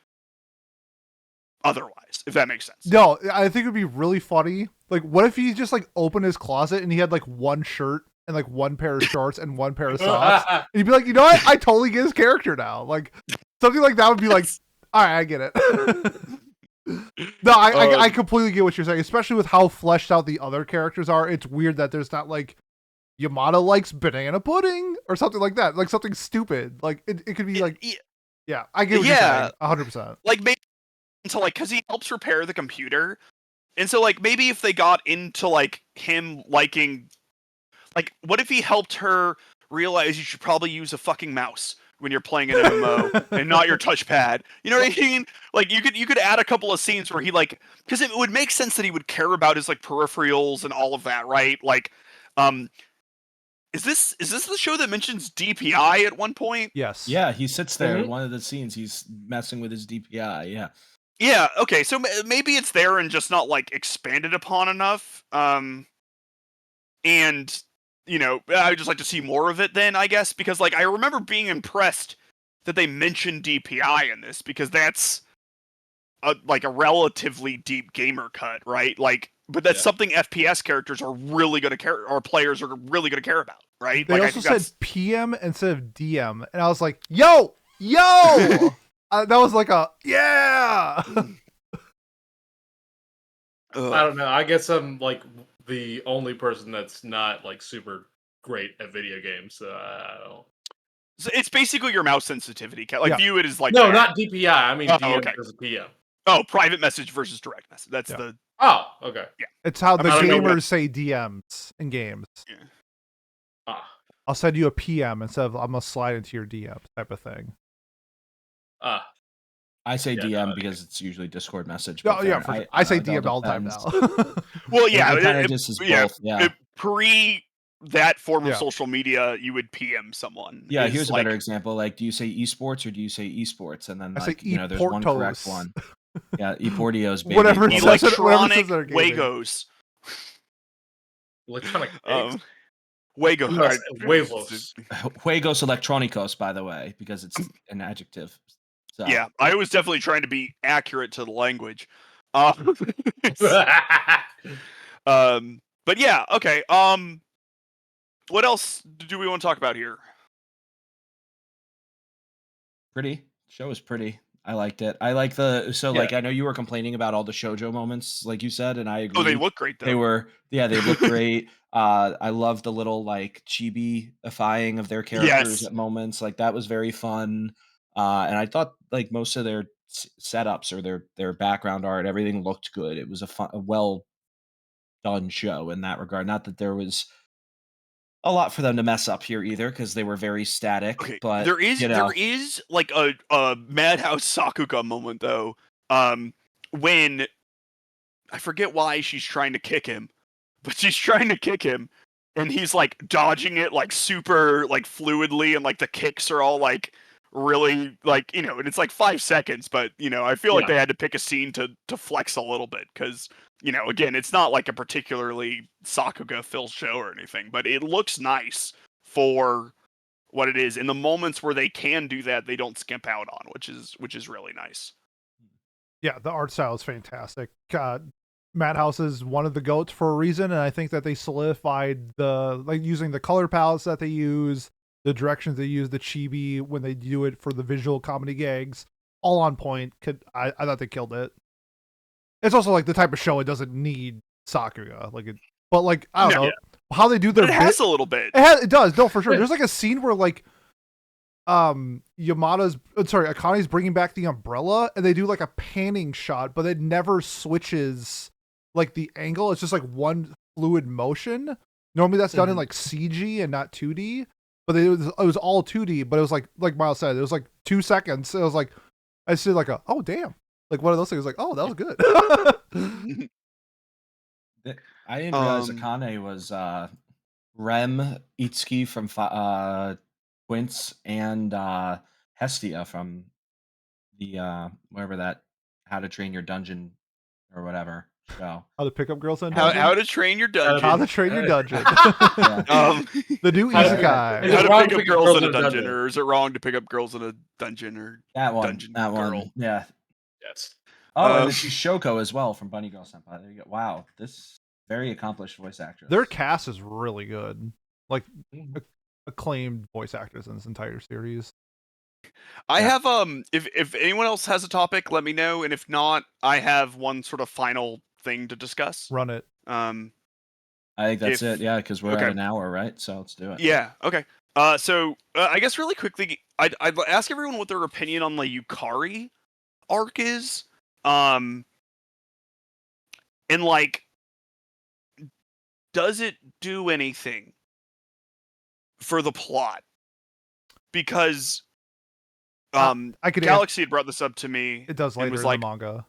otherwise, if that makes sense. No, I think it would be really funny. Like, what if he just like opened his closet and he had like one shirt and like one pair of shorts and one pair of socks, and he'd be like, you know what? I totally get his character now. Like something like that would be like, all right, I get it. No, I completely get what you're saying, especially with how fleshed out the other characters are. It's weird that there's not like Yamada likes banana pudding or something like that, like something stupid. Like it could be like, yeah, I get what you're saying, 100%. Like maybe into like because he helps repair the computer, and so like maybe if they got into like him liking, like what if he helped her realize you should probably use a fucking mouse when you're playing an MMO and not your touchpad. You know what I mean? Like you could add a couple of scenes where he like, because it would make sense that he would care about his like peripherals and all of that, right? Like, is this the show that mentions DPI at one point? Yes. Yeah, he sits there in one of the scenes. He's messing with his DPI. Yeah. Yeah. Okay. So maybe it's there and just not like expanded upon enough. And you know, I would just like to see more of it then, I guess, because like I remember being impressed that they mentioned DPI in this because that's like a relatively deep gamer cut, right? Like, but that's something FPS characters are really going to care, or players are really going to care about, right? They like, also said PM instead of DM, and I was like, yo, that was like a yeah. I don't know. I guess I'm like the only person that's not like super great at video games. So it's basically your mouse sensitivity. Like view it as like no, not DPI. I mean DM versus PM. Oh, private message versus direct message. That's the. Oh, okay. Yeah, it's how the gamers say DMs in games. Yeah. I'll send you a PM instead of I'm gonna slide into your DM type of thing. I say DM because it's usually Discord message. Oh yeah, for sure. I say DM all the time now. Well, yeah, it kind of just is both. Yeah. Pre that form of social media, you would PM someone. Yeah, here's a better example. Like, do you say esports or do you say esports? And then like, you know, there's one correct one. Yeah, ePortios, baby. Whatever it says, electronic Wagos. Electronic Wagos. Juegos electronicos, by the way, because it's an adjective. So. Yeah, I was definitely trying to be accurate to the language. But yeah, okay. What else do we want to talk about here? Pretty. Show is pretty. I liked it. I like like I know you were complaining about all the shoujo moments, like you said, and I agree. Oh, they look great though. They look great. I love the little like chibi-ifying of their characters at moments. Like that was very fun. And I thought like most of their setups or their background art, everything looked good. It was a well done show in that regard. Not that there was a lot for them to mess up here either, because they were very static. Okay, but there is like a Madhouse Sakuga moment though. When I forget why she's trying to kick him, but she's trying to kick him, and he's like dodging it like super like fluidly, and like the kicks are all like really like, you know, and it's like 5 seconds, but you know, I feel like they had to pick a scene to flex a little bit because, you know, again, it's not like a particularly Sakuga filled show or anything, but it looks nice for what it is. In the moments where they can do that, they don't skimp out on, which is really nice. Yeah, the art style is fantastic. Madhouse is one of the GOATs for a reason, and I think that they solidified using the color palettes that they use, the directions they use, the chibi when they do it for the visual comedy gags, all on point. I thought they killed it. It's also like the type of show it doesn't need Sakuga, but like I don't know how they do their. But it has a little bit. It does, no, for sure. There's like a scene where like Akane's bringing back the umbrella, and they do like a panning shot, but it never switches like the angle. It's just like one fluid motion. Normally that's done in like CG and not 2D. But it was all 2D, but it was like Miles said, it was like 2 seconds. It was like I see like oh damn, like one of those things. Like oh, that was good. I didn't realize Akane was Rem Itsuki from Quince and Hestia from the whatever that How to Train Your Dungeon or whatever show. How to Pick Up Girls in Dungeon? How to Train Your Dungeon. How to Train Your Dungeon. The new isekai. How to Pick Up Girls in a Dungeon, or is it wrong to pick up girls in a dungeon or that one? Dungeon that Girl? One, yeah. Yes. Oh, and she's Shoko as well from Bunny Girl Senpai. There you go. Wow, this very accomplished voice actress. Their cast is really good. Like acclaimed voice actors in this entire series. I Yeah. have if anyone else has a topic, let me know, and if not, I have one sort of final thing to discuss. Run it. Um, I think that's if it. Yeah, because we're at okay, an hour, right? So let's do it. yeah, okay. So I guess really quickly, I'd ask everyone what their opinion on the Yukari arc is. And like, does it do anything for the plot? Because I could Galaxy had brought this up to me. It does and later was in like, the manga.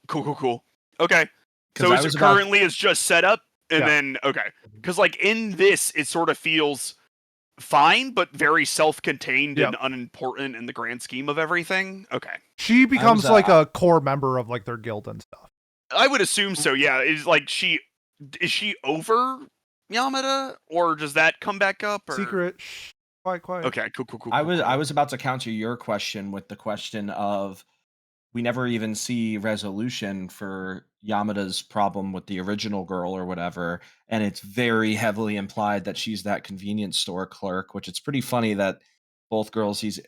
Cool. Okay. 'Cause So I is was it about- currently is just set up and Yeah. then okay. Because like in this, it sort of feels fine, but very self-contained Yep. and unimportant in the grand scheme of everything. Okay. She becomes was, like a core member of like their guild and stuff. I would assume so, yeah. Is she over Yamada? Or does that come back up? Or... Secret. Shh. Quiet. Okay, cool. I was about to counter your question with the question of we never even see resolution for Yamada's problem with the original girl or whatever, and it's very heavily implied that she's that convenience store clerk, which it's pretty funny that both girls he's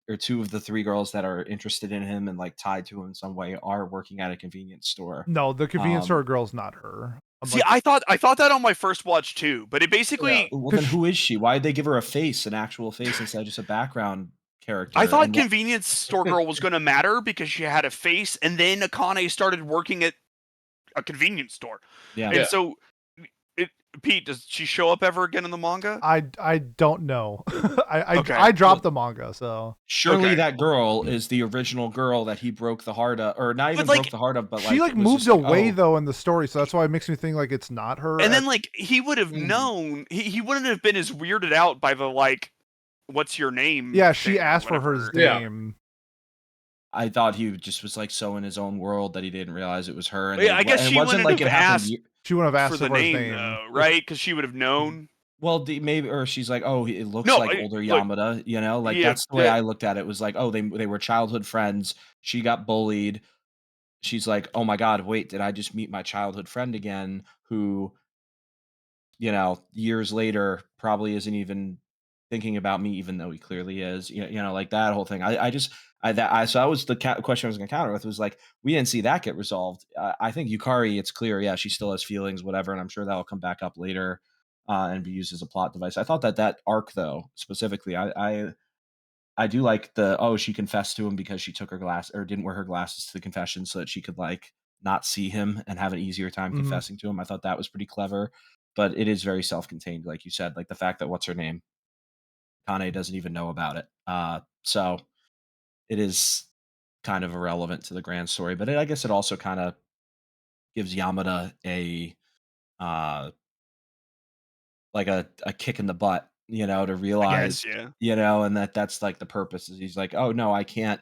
or two of the three girls that are interested in him and like tied to him in some way are working at a convenience store. No, the convenience Um, store girl's not her. I'm See, like, I thought that on my first watch too, but it basically Well, then who is she? Why did they give her a face, an actual face, instead of just a background character? I thought And convenience store girl was going to matter because she had a face, and then Akane started working at a convenience store. yeah, And so, Pete, does she show up ever again in the manga? I don't know. Okay. I dropped the manga, so surely Okay. that girl is the original girl that he broke the heart of, or not even like, broke the heart of, but she like was moves just like, away oh, though in the story, so that's why it makes me think like it's not her. And then like he would have Mhm. known he wouldn't have been as weirded out by the like, what's your name? yeah, she thing or asked for her whatever. Yeah. name. I thought he just was like so in his own world that he didn't realize it was her. And Yeah, I guess and she it wasn't wouldn't like have it happened. asked She wouldn't have asked for the for his name, though, right? Because she would have known. Well, maybe, or she's like, oh, it looks No, like older look, Yamada, you know, like yeah, that's the way yeah. I looked at it. Was like, oh, they were childhood friends. She got bullied. She's like, oh my god, wait, did I just meet my childhood friend again? Who, you know, years later probably isn't even thinking about me, even though he clearly is. You know, like that whole thing. So that was the question I was going to counter with, was like, we didn't see that get resolved. I think Yukari, it's clear, yeah, she still has feelings, whatever, and I'm sure that'll come back up later and be used as a plot device. I thought that arc though, specifically, I do like the, oh, she confessed to him because she took her glass or didn't wear her glasses to the confession so that she could like not see him and have an easier time Mhm. confessing to him. I thought that was pretty clever, but it is very self-contained, like you said, like the fact that what's her name, Kane, doesn't even know about it. So it is kind of irrelevant to the grand story, but I guess it also kind of gives Yamada a uh like a kick in the butt, you know, to I realize, guess, yeah. you know, and that's like the purpose is he's like, oh no, I can't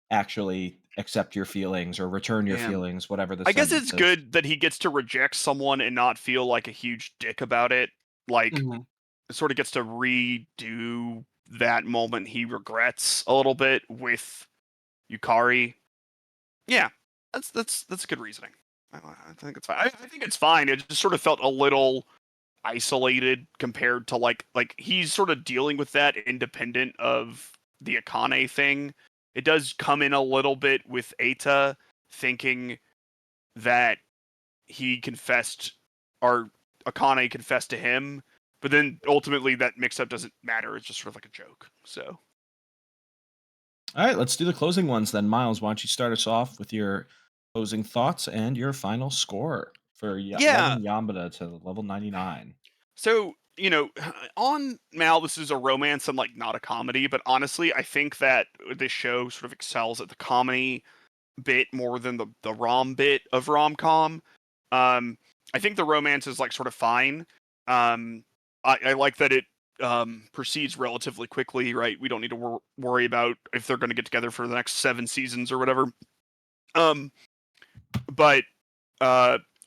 actually accept your feelings or return your Damn. feelings, whatever the I guess sentence it's is. good that he gets to reject someone and not feel like a huge dick about it. Like, Mhm. sort of gets to redo that moment he regrets a little bit with Yukari. Yeah, that's good reasoning. I think it's fine. I think it's fine. It just sort of felt a little isolated compared to like he's sort of dealing with that independent of the Akane thing. It does come in a little bit with Eita thinking that he confessed or Akane confessed to him, but then ultimately that mix up doesn't matter. It's just sort of like a joke. So All right, let's do the closing ones then. Miles, why don't you start us off with your closing thoughts and your final score for yeah. loving Yamada to level 99? So, you know, on Mal, this is a romance and like not a comedy, but honestly, I think that this show sort of excels at the comedy bit more than the rom bit of rom-com. I think the romance is like sort of fine. I like that it proceeds relatively quickly, right? We don't need to worry about if they're going to get together for the next 7 seasons or whatever. But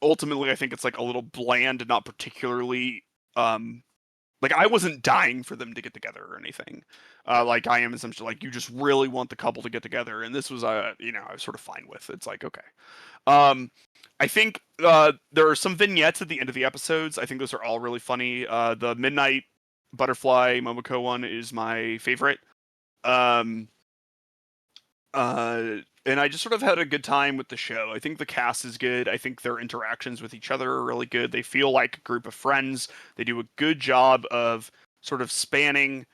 ultimately, I think it's like a little bland and not particularly like I wasn't dying for them to get together or anything. Like I am essentially like you just really want the couple to get together, and this was you know I was sort of fine with. It's like okay. I think there are some vignettes at the end of the episodes. I think those are all really funny. The Midnight Butterfly Momoko one is my favorite. And I just sort of had a good time with the show. I think the cast is good. I think their interactions with each other are really good. They feel like a group of friends. They do a good job of sort of spanning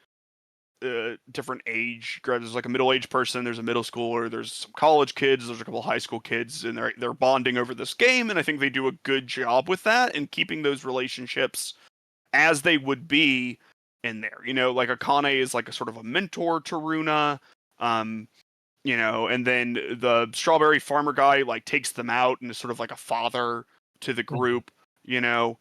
different age. There's like a middle-aged person, there's a middle schooler, there's some college kids, there's a couple high school kids, and they're bonding over this game. And I think they do a good job with that and keeping those relationships as they would be in there. You know, like Akane is like a sort of a mentor to Runa. You know, and then the strawberry farmer guy like takes them out and is sort of like a father to the group, you know.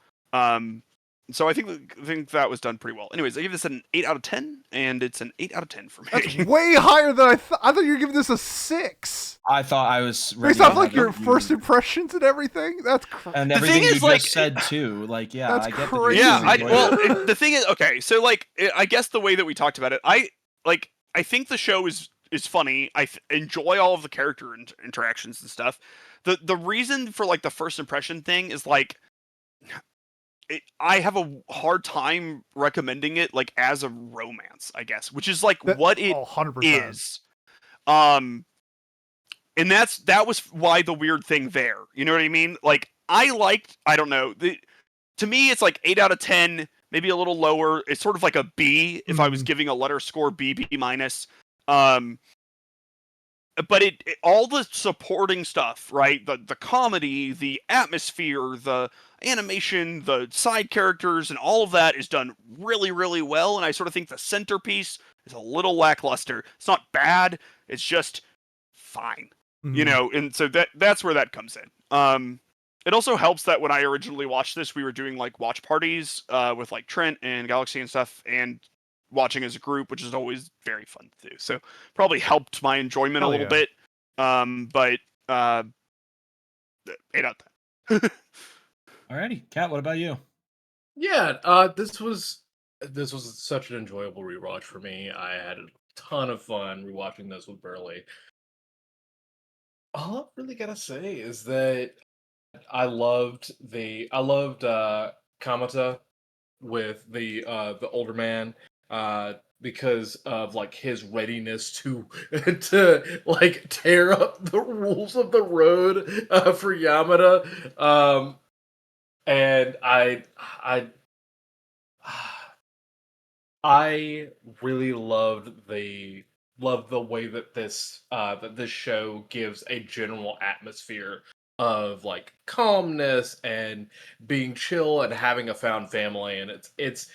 So I think that was done pretty well. Anyways, I give this an 8 out of 10, and it's an 8 out of 10 for me. That's way higher than I thought. I thought you were giving this a 6. I thought I was based off like your first impressions and everything. That's crazy. And everything you just said too. Like, yeah, that's I get crazy. The thing is, okay, so like, I guess the way that we talked about it, I think the show is funny. I enjoy all of the character interactions and stuff. The reason for like the first impression thing is like, I have a hard time recommending it like as a romance, I guess, which is like what it 100%. is. And that was why the weird thing there. You know what I mean? Like I don't know. To me, it's like 8 out of 10, maybe a little lower. It's sort of like a B if I was giving a letter score, B minus. But it all the supporting stuff, right? The comedy, the atmosphere, the animation, the side characters, and all of that is done really, really well. And I sort of think the centerpiece is a little lackluster. It's not bad. It's just fine, you know. And so that's where that comes in. It also helps that when I originally watched this, we were doing like watch parties with like Trent and Galaxy and stuff, and watching as a group, which is always very fun to do. So probably helped my enjoyment a little bit. But 8 out of 10. Alrighty, Kat, what about you? Yeah, this was such an enjoyable rewatch for me. I had a ton of fun rewatching this with Burley. All I really gotta say is that I loved Kamata with the older man because of like his readiness to like tear up the rules of the road for Yamada. And I really loved the way that this show gives a general atmosphere of like calmness and being chill and having a found family. And it's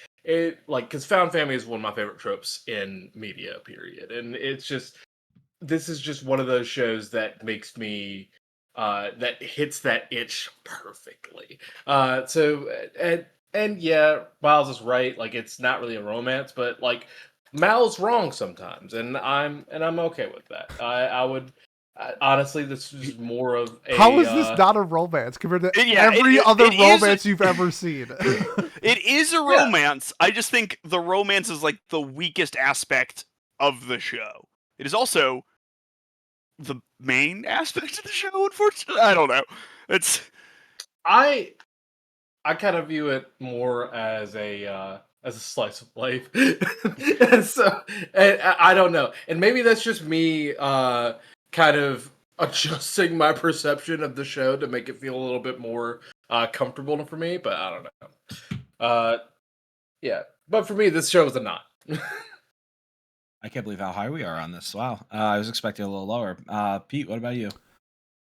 like, because found family is one of my favorite tropes in media, period. And this is just one of those shows that makes me that hits that itch perfectly. And yeah, Miles is right. Like, it's not really a romance, but like Mal's wrong sometimes, and I'm okay with that. Honestly, this is more of a. How is this not a romance compared to every other romance you've ever seen? It is a romance. I just think the romance is like the weakest aspect of the show. It is also the main aspect of the show, unfortunately. I don't know. I kind of view it more as a slice of life. And I don't know. And maybe that's just me kind of adjusting my perception of the show to make it feel a little bit more comfortable for me, but I don't know. Yeah. But for me, this show is a 9. I can't believe how high we are on this. Wow. I was expecting a little lower. Pete, what about you?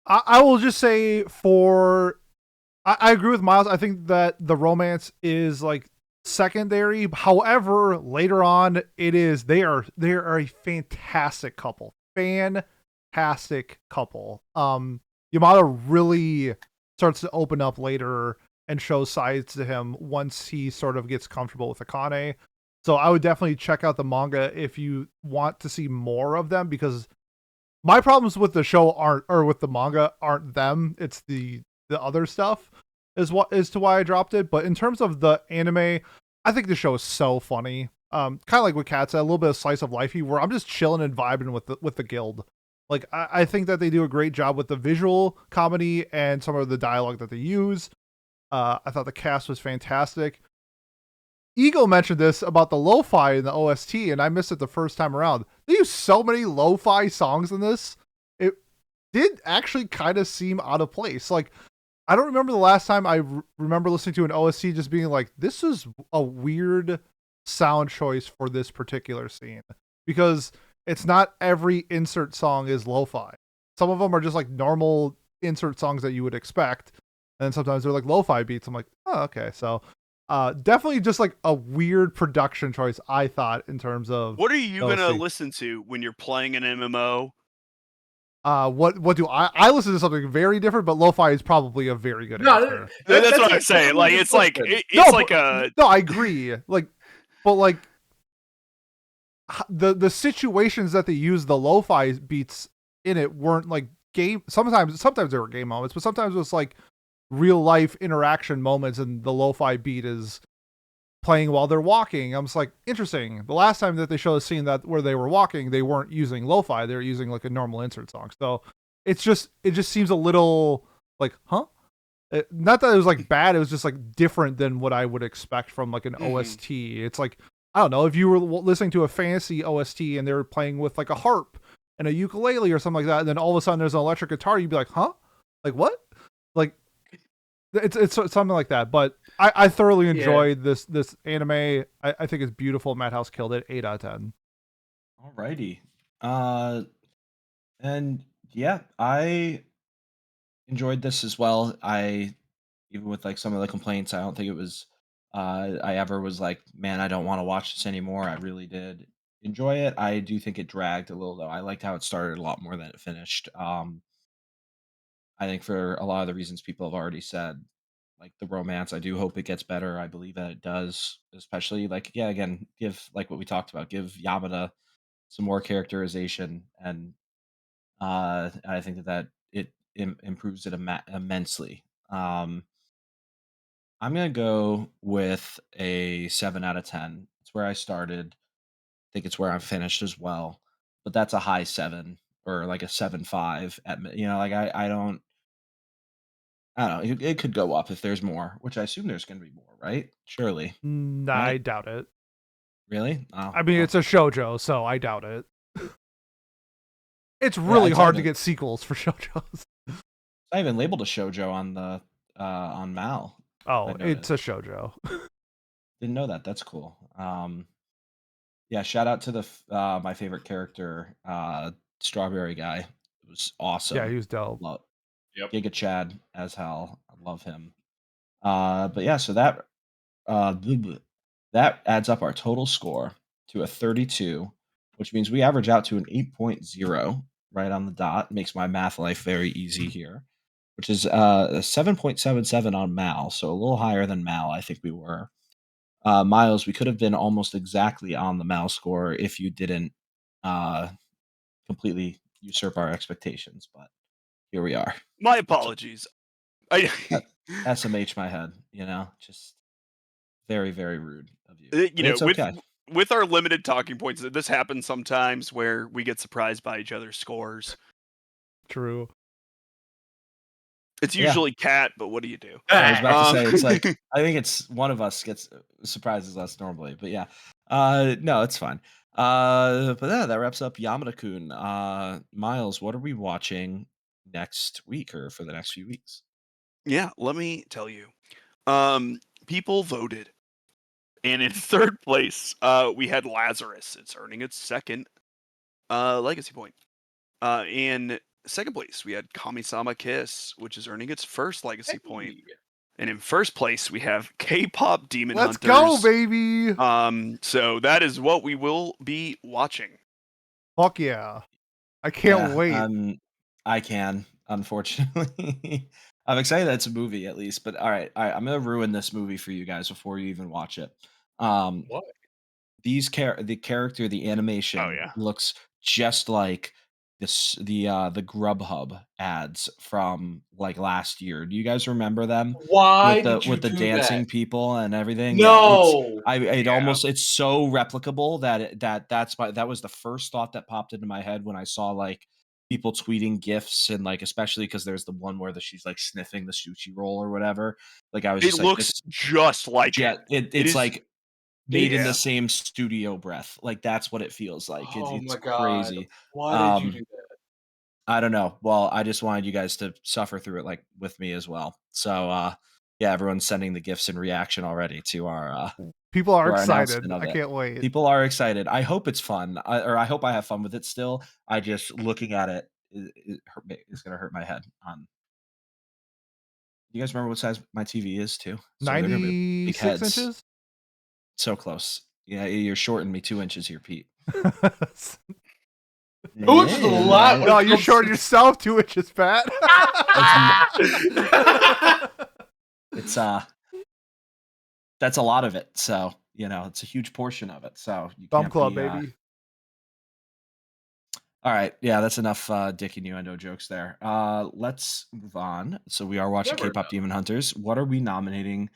I will just say I agree with Miles. I think that the romance is like secondary. However, later on, they are a fantastic couple. Fantastic couple. Yamada really starts to open up later and shows sides to him once he sort of gets comfortable with Akane. So I would definitely check out the manga if you want to see more of them, because my problems with the show with the manga aren't them. It's the other stuff is to why I dropped it. But in terms of the anime, I think the show is so funny. Kind of like what Kat said, a little bit of slice of lifey where I'm just chilling and vibing with the guild. Like I think that they do a great job with the visual comedy and some of the dialogue that they use. I thought the cast was fantastic. Ego mentioned this about the lo-fi in the OST, and I missed it the first time around. They use so many lo-fi songs in this. It did actually kind of seem out of place. Like, I don't remember the last time I remember listening to an OST just being like, this is a weird sound choice for this particular scene. Because it's not every insert song is lo-fi. Some of them are just like normal insert songs that you would expect. And sometimes they're like lo-fi beats. I'm like, oh, okay. So definitely just like a weird production choice, I thought, in terms of What are you going to OST. listen to when you're playing an MMO? What do I listen to something very different, but lo-fi is probably a very good No, answer. That's what I'm saying. Like, it's like it's like a No, I agree. Like, but like the situations that they use the lo-fi beats in it weren't like game. Sometimes there were game moments, but sometimes it was like real life interaction moments, and the lo-fi beat is playing while they're walking. I'm just like, interesting. The last time that they showed a scene that where they were walking, they weren't using lo-fi. They were using like a normal insert song. So it just seems a little like, huh? Not that it was like bad. It was just like different than what I would expect from like an OST. It's like, I don't know, if you were listening to a fantasy OST and they were playing with like a harp and a ukulele or something like that, and then all of a sudden there's an electric guitar, you'd be like, huh? Like what? Like it's something like that. But I thoroughly enjoyed this anime. I think it's beautiful. Madhouse killed it. 8 out of 10. Alrighty. And yeah, I enjoyed this as well. Even with like some of the complaints, I don't think it was I ever was like, man, I don't want to watch this anymore. I really did enjoy it. I do think it dragged a little though. I liked how it started a lot more than it finished. I think for a lot of the reasons people have already said, like the romance, I do hope it gets better. I believe that it does, especially like, yeah, again, give like what we talked about, give Yamada some more characterization, and I think that it improves it immensely. I'm gonna go with a 7 out of 10. It's where I started. I think it's where I'm finished as well. But that's a high 7 or like a 7.5 at like I don't know. It could go up if there's more, which I assume there's going to be more, right? Surely, Nah, I right? doubt it. Really? Oh, I mean, well. it's a shoujo, so I doubt it. It's Yeah, really it's hard to not get sequels for shoujos. not even labeled a shoujo on the on Mal. Oh, I it's a noticed. shoujo. Didn't know that. That's cool. Yeah, shout out to the my favorite character, Strawberry guy. It was Yeah, awesome. he was dope. Love Yep. Giga Chad as hell. I love him. But yeah, so that that adds up our total score to a 32, which means we average out to an 8.0 right on the dot. Makes my math life very easy here, which is a 7.77 on Mal, so a little higher than Mal. I think we were. Miles, we could have been almost exactly on the Mal score if you didn't uh, completely usurp our expectations, but here we are. my apologies. I SMH my head, just very, very rude of you. But it's with okay. our limited talking points, this happens sometimes where we get surprised by each other's scores. True. It's Yeah. usually Cat, but what do you do? I was about to say, it's like, I think it's one of us gets surprises us normally, but yeah. No, it's fine. But yeah, that wraps up Yamada-kun. Miles, what are we watching next week or for the next few weeks? Yeah, let me tell you. People voted. And in third place, we had Lazarus. It's earning its second legacy point. In second place, we had Kami-sama Kiss, which is earning its first legacy point. And in first place, we have K-pop Demon Let's Hunters. go, baby. So that is what we will be watching. Fuck yeah. I can't wait. I can, unfortunately. I'm excited that it's a movie at least, but all right. I'm gonna ruin this movie for you guys before you even watch it. What? The character, the animation yeah. looks just like the Grubhub ads from like last year. Do you guys remember them? Why with the did you with the do dancing that? people and everything? No. It's so replicable that was the first thought that popped into my head when I saw like people tweeting gifs, and like especially because there's the one where she's like sniffing the sushi roll or whatever. Like I was It just looks like, just like yeah, it. it's like made in Yeah. the same studio breath. Like that's what it feels like. Oh It's my god! crazy. Why did you do that? I don't know. Well, I just wanted you guys to suffer through it like with me as well. So yeah, everyone's sending the gifts in reaction already to our People are announcement excited. of I it. can't wait. People are excited. I hope it's fun, or I hope I have fun with it still. I just looking at it, it's gonna hurt my head. You guys remember what size my TV is too? So they're gonna be big 96 heads. inches? So close. Yeah, you're shorting me 2 inches here, Pete. 2 inches is a lot. No, you're shorting yourself 2 inches, Pat. It's that's a lot of it. So it's a huge portion of it. So you Thumb can't club, be, baby. All right, yeah, that's enough dick innuendo jokes there. Let's move on. So we are watching Never K-pop Demon Hunters. What are we nominating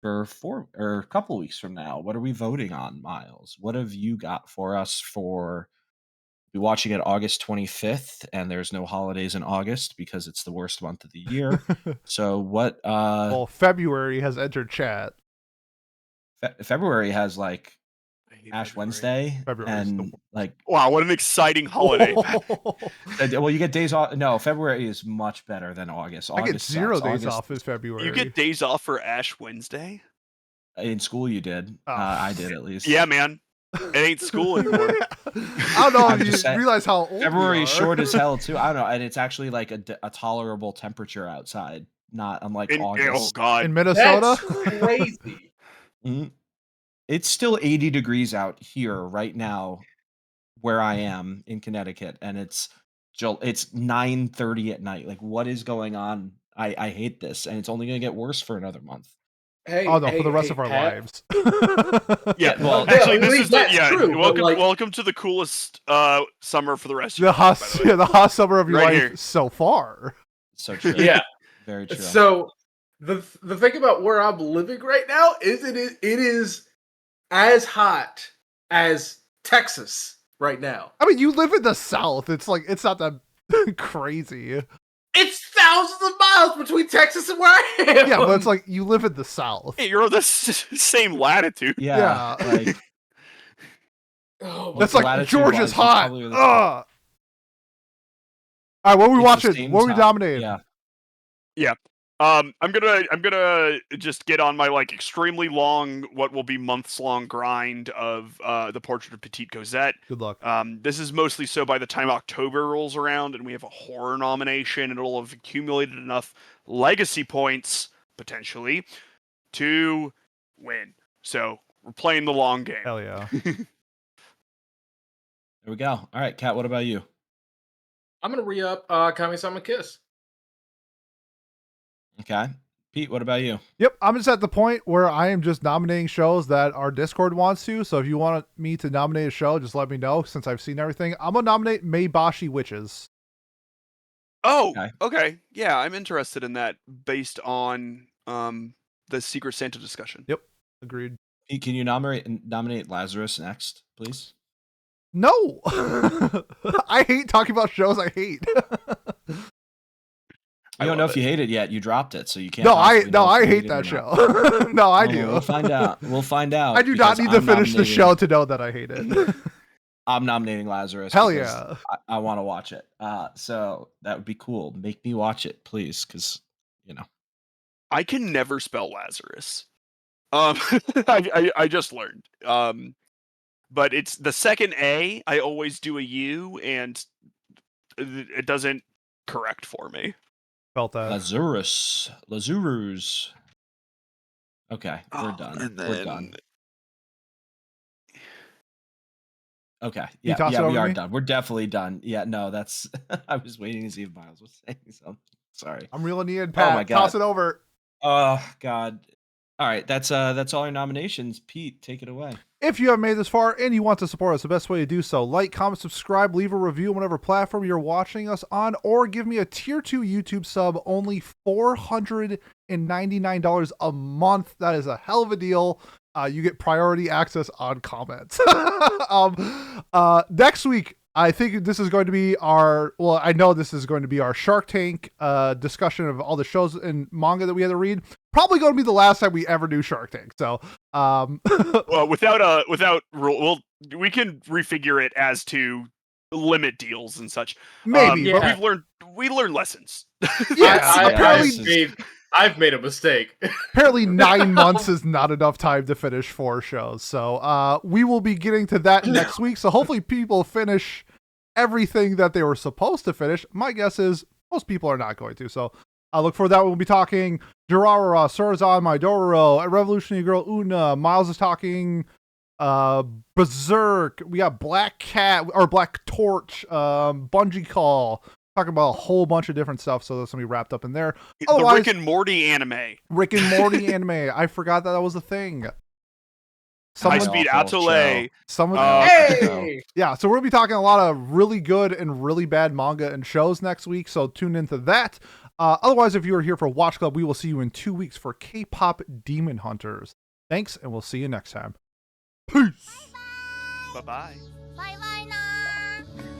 for a couple weeks from now? What are we voting on, Miles? What have you got for us for? We're watching it August 25th, and there's no holidays in August because it's the worst month of the year. So what? Well, February has entered chat. February has like I hate Ash February. Wednesday, February is the and worst. like Wow, what an exciting holiday. well, you get days off. No, February is much better than August. I get August 0 sucks. days August off in February. You get days off for Ash Wednesday? in school. You did. Oh. I did at least. Yeah, man. It ain't school anymore. I don't know I'm if you just saying, realize how old February we is are. short as hell too. I don't know, and it's actually like a tolerable temperature outside. Not unlike Oh August. god. In Minnesota. That's crazy. Mhm. It's still 80 degrees out here right now, where I am in Connecticut, and it's 9:30 at night. Like, what is going on? I hate this, and it's only going to get worse for another month. Hey, Oh no, hey, for the rest hey, of our Pat. lives. Yeah, well, actually, I mean, this is that's true, but, welcome, like- welcome to the coolest summer for the rest of the your hot, life, by the way. the hot summer of your Right life here. so far. So true. Yeah. Very true. So the thing about where I'm living right now is it is as hot as Texas right now. I mean, you live in the South. It's like it's not that crazy. It's thousands of miles between Texas and where I am. Yeah, but it's like you live in the South. Hey, you're on the same latitude. Yeah, Yeah. like oh my That's the like latitude Georgia's wise, hot. probably the Ugh. All right, what are we It's the watching? same What are we time. dominating? Yeah. I'm gonna just get on my like extremely long, what will be months long grind of the Portrait of Petite Cosette. Good luck. This is mostly so by the time October rolls around and we have a horror nomination, it'll have accumulated enough legacy points potentially to win. So we're playing the long game. Hell yeah. There we go. All right, Kat, what about you? I'm gonna re-up Kami-sama Kiss. Okay. Pete, what about you? Yep, I'm just at the point where I am just nominating shows that our Discord wants to. So if you want me to nominate a show, just let me know since I've seen everything. I'm gonna nominate Meibashi Witches. Oh, Okay. okay. Yeah, I'm interested in that based on the Secret Santa discussion. Yep, agreed. Pete, can you nominate Lazarus next, please? No, I hate talking about shows I hate. You don't know if you hate it yet. You dropped it, so you can't. No, possibly know I if you hate it that or show. not. No, I Well, do. We'll find out. We'll find out. I do not because need to I'm finish the nominating- show to know that I hate it. I'm nominating Lazarus. Hell because yeah. I want to watch it. So that would be cool. Make me watch it, please, because I can never spell Lazarus. I just learned. But it's the second A. I always do a U, and it doesn't correct for me. Felt that. Lazarus. Okay, we're done. And We're done. Okay. You Yeah, toss it we over to are me? done. We're definitely done. Yeah, no, that's I was waiting to see if Miles was saying something. Sorry. I'm reeling you in, Pat. my Toss God. it over. Oh God. All right, that's all our nominations. Pete, take it away. If you have made this far and you want to support us, the best way to do so, like, comment, subscribe, leave a review on whatever platform you're watching us on, or give me a tier 2 YouTube sub, only $499 a month. That is a hell of a deal. You get priority access on comments. Next week, I think this is going to be I know this is going to be our Shark Tank discussion of all the shows and manga that we had to read. probably going to be the last time we ever do Shark Tank. So, Well, without rule, we can refigure it as to limit deals and such. maybe, Yeah. but we learned lessons. yeah, apparently, I've made a mistake. apparently 9 months is not enough time to finish 4 shows. So, we will be getting to that next week. So hopefully people finish everything that they were supposed to finish. My guess is most people are not going to. So I look forward to that. We'll be talking Durarara, Surazan, Maidororo, Revolutionary Girl Una. Miles is talking Berserk. We got Black Cat or Black Torch, Bungee Call. Talking about a whole bunch of different stuff, so that's gonna be wrapped up in there. The Rick and Morty anime. Rick and Morty anime. I forgot that was a thing. High Speed Atelier. Hey! Yeah, so we're gonna be talking a lot of really good and really bad manga and shows next week, so tune into that. Otherwise, if you are here for Watch Club, we will see you in 2 weeks for K-pop Demon Hunters. Thanks, and we'll see you next time. Peace. Bye-bye. バイバイなー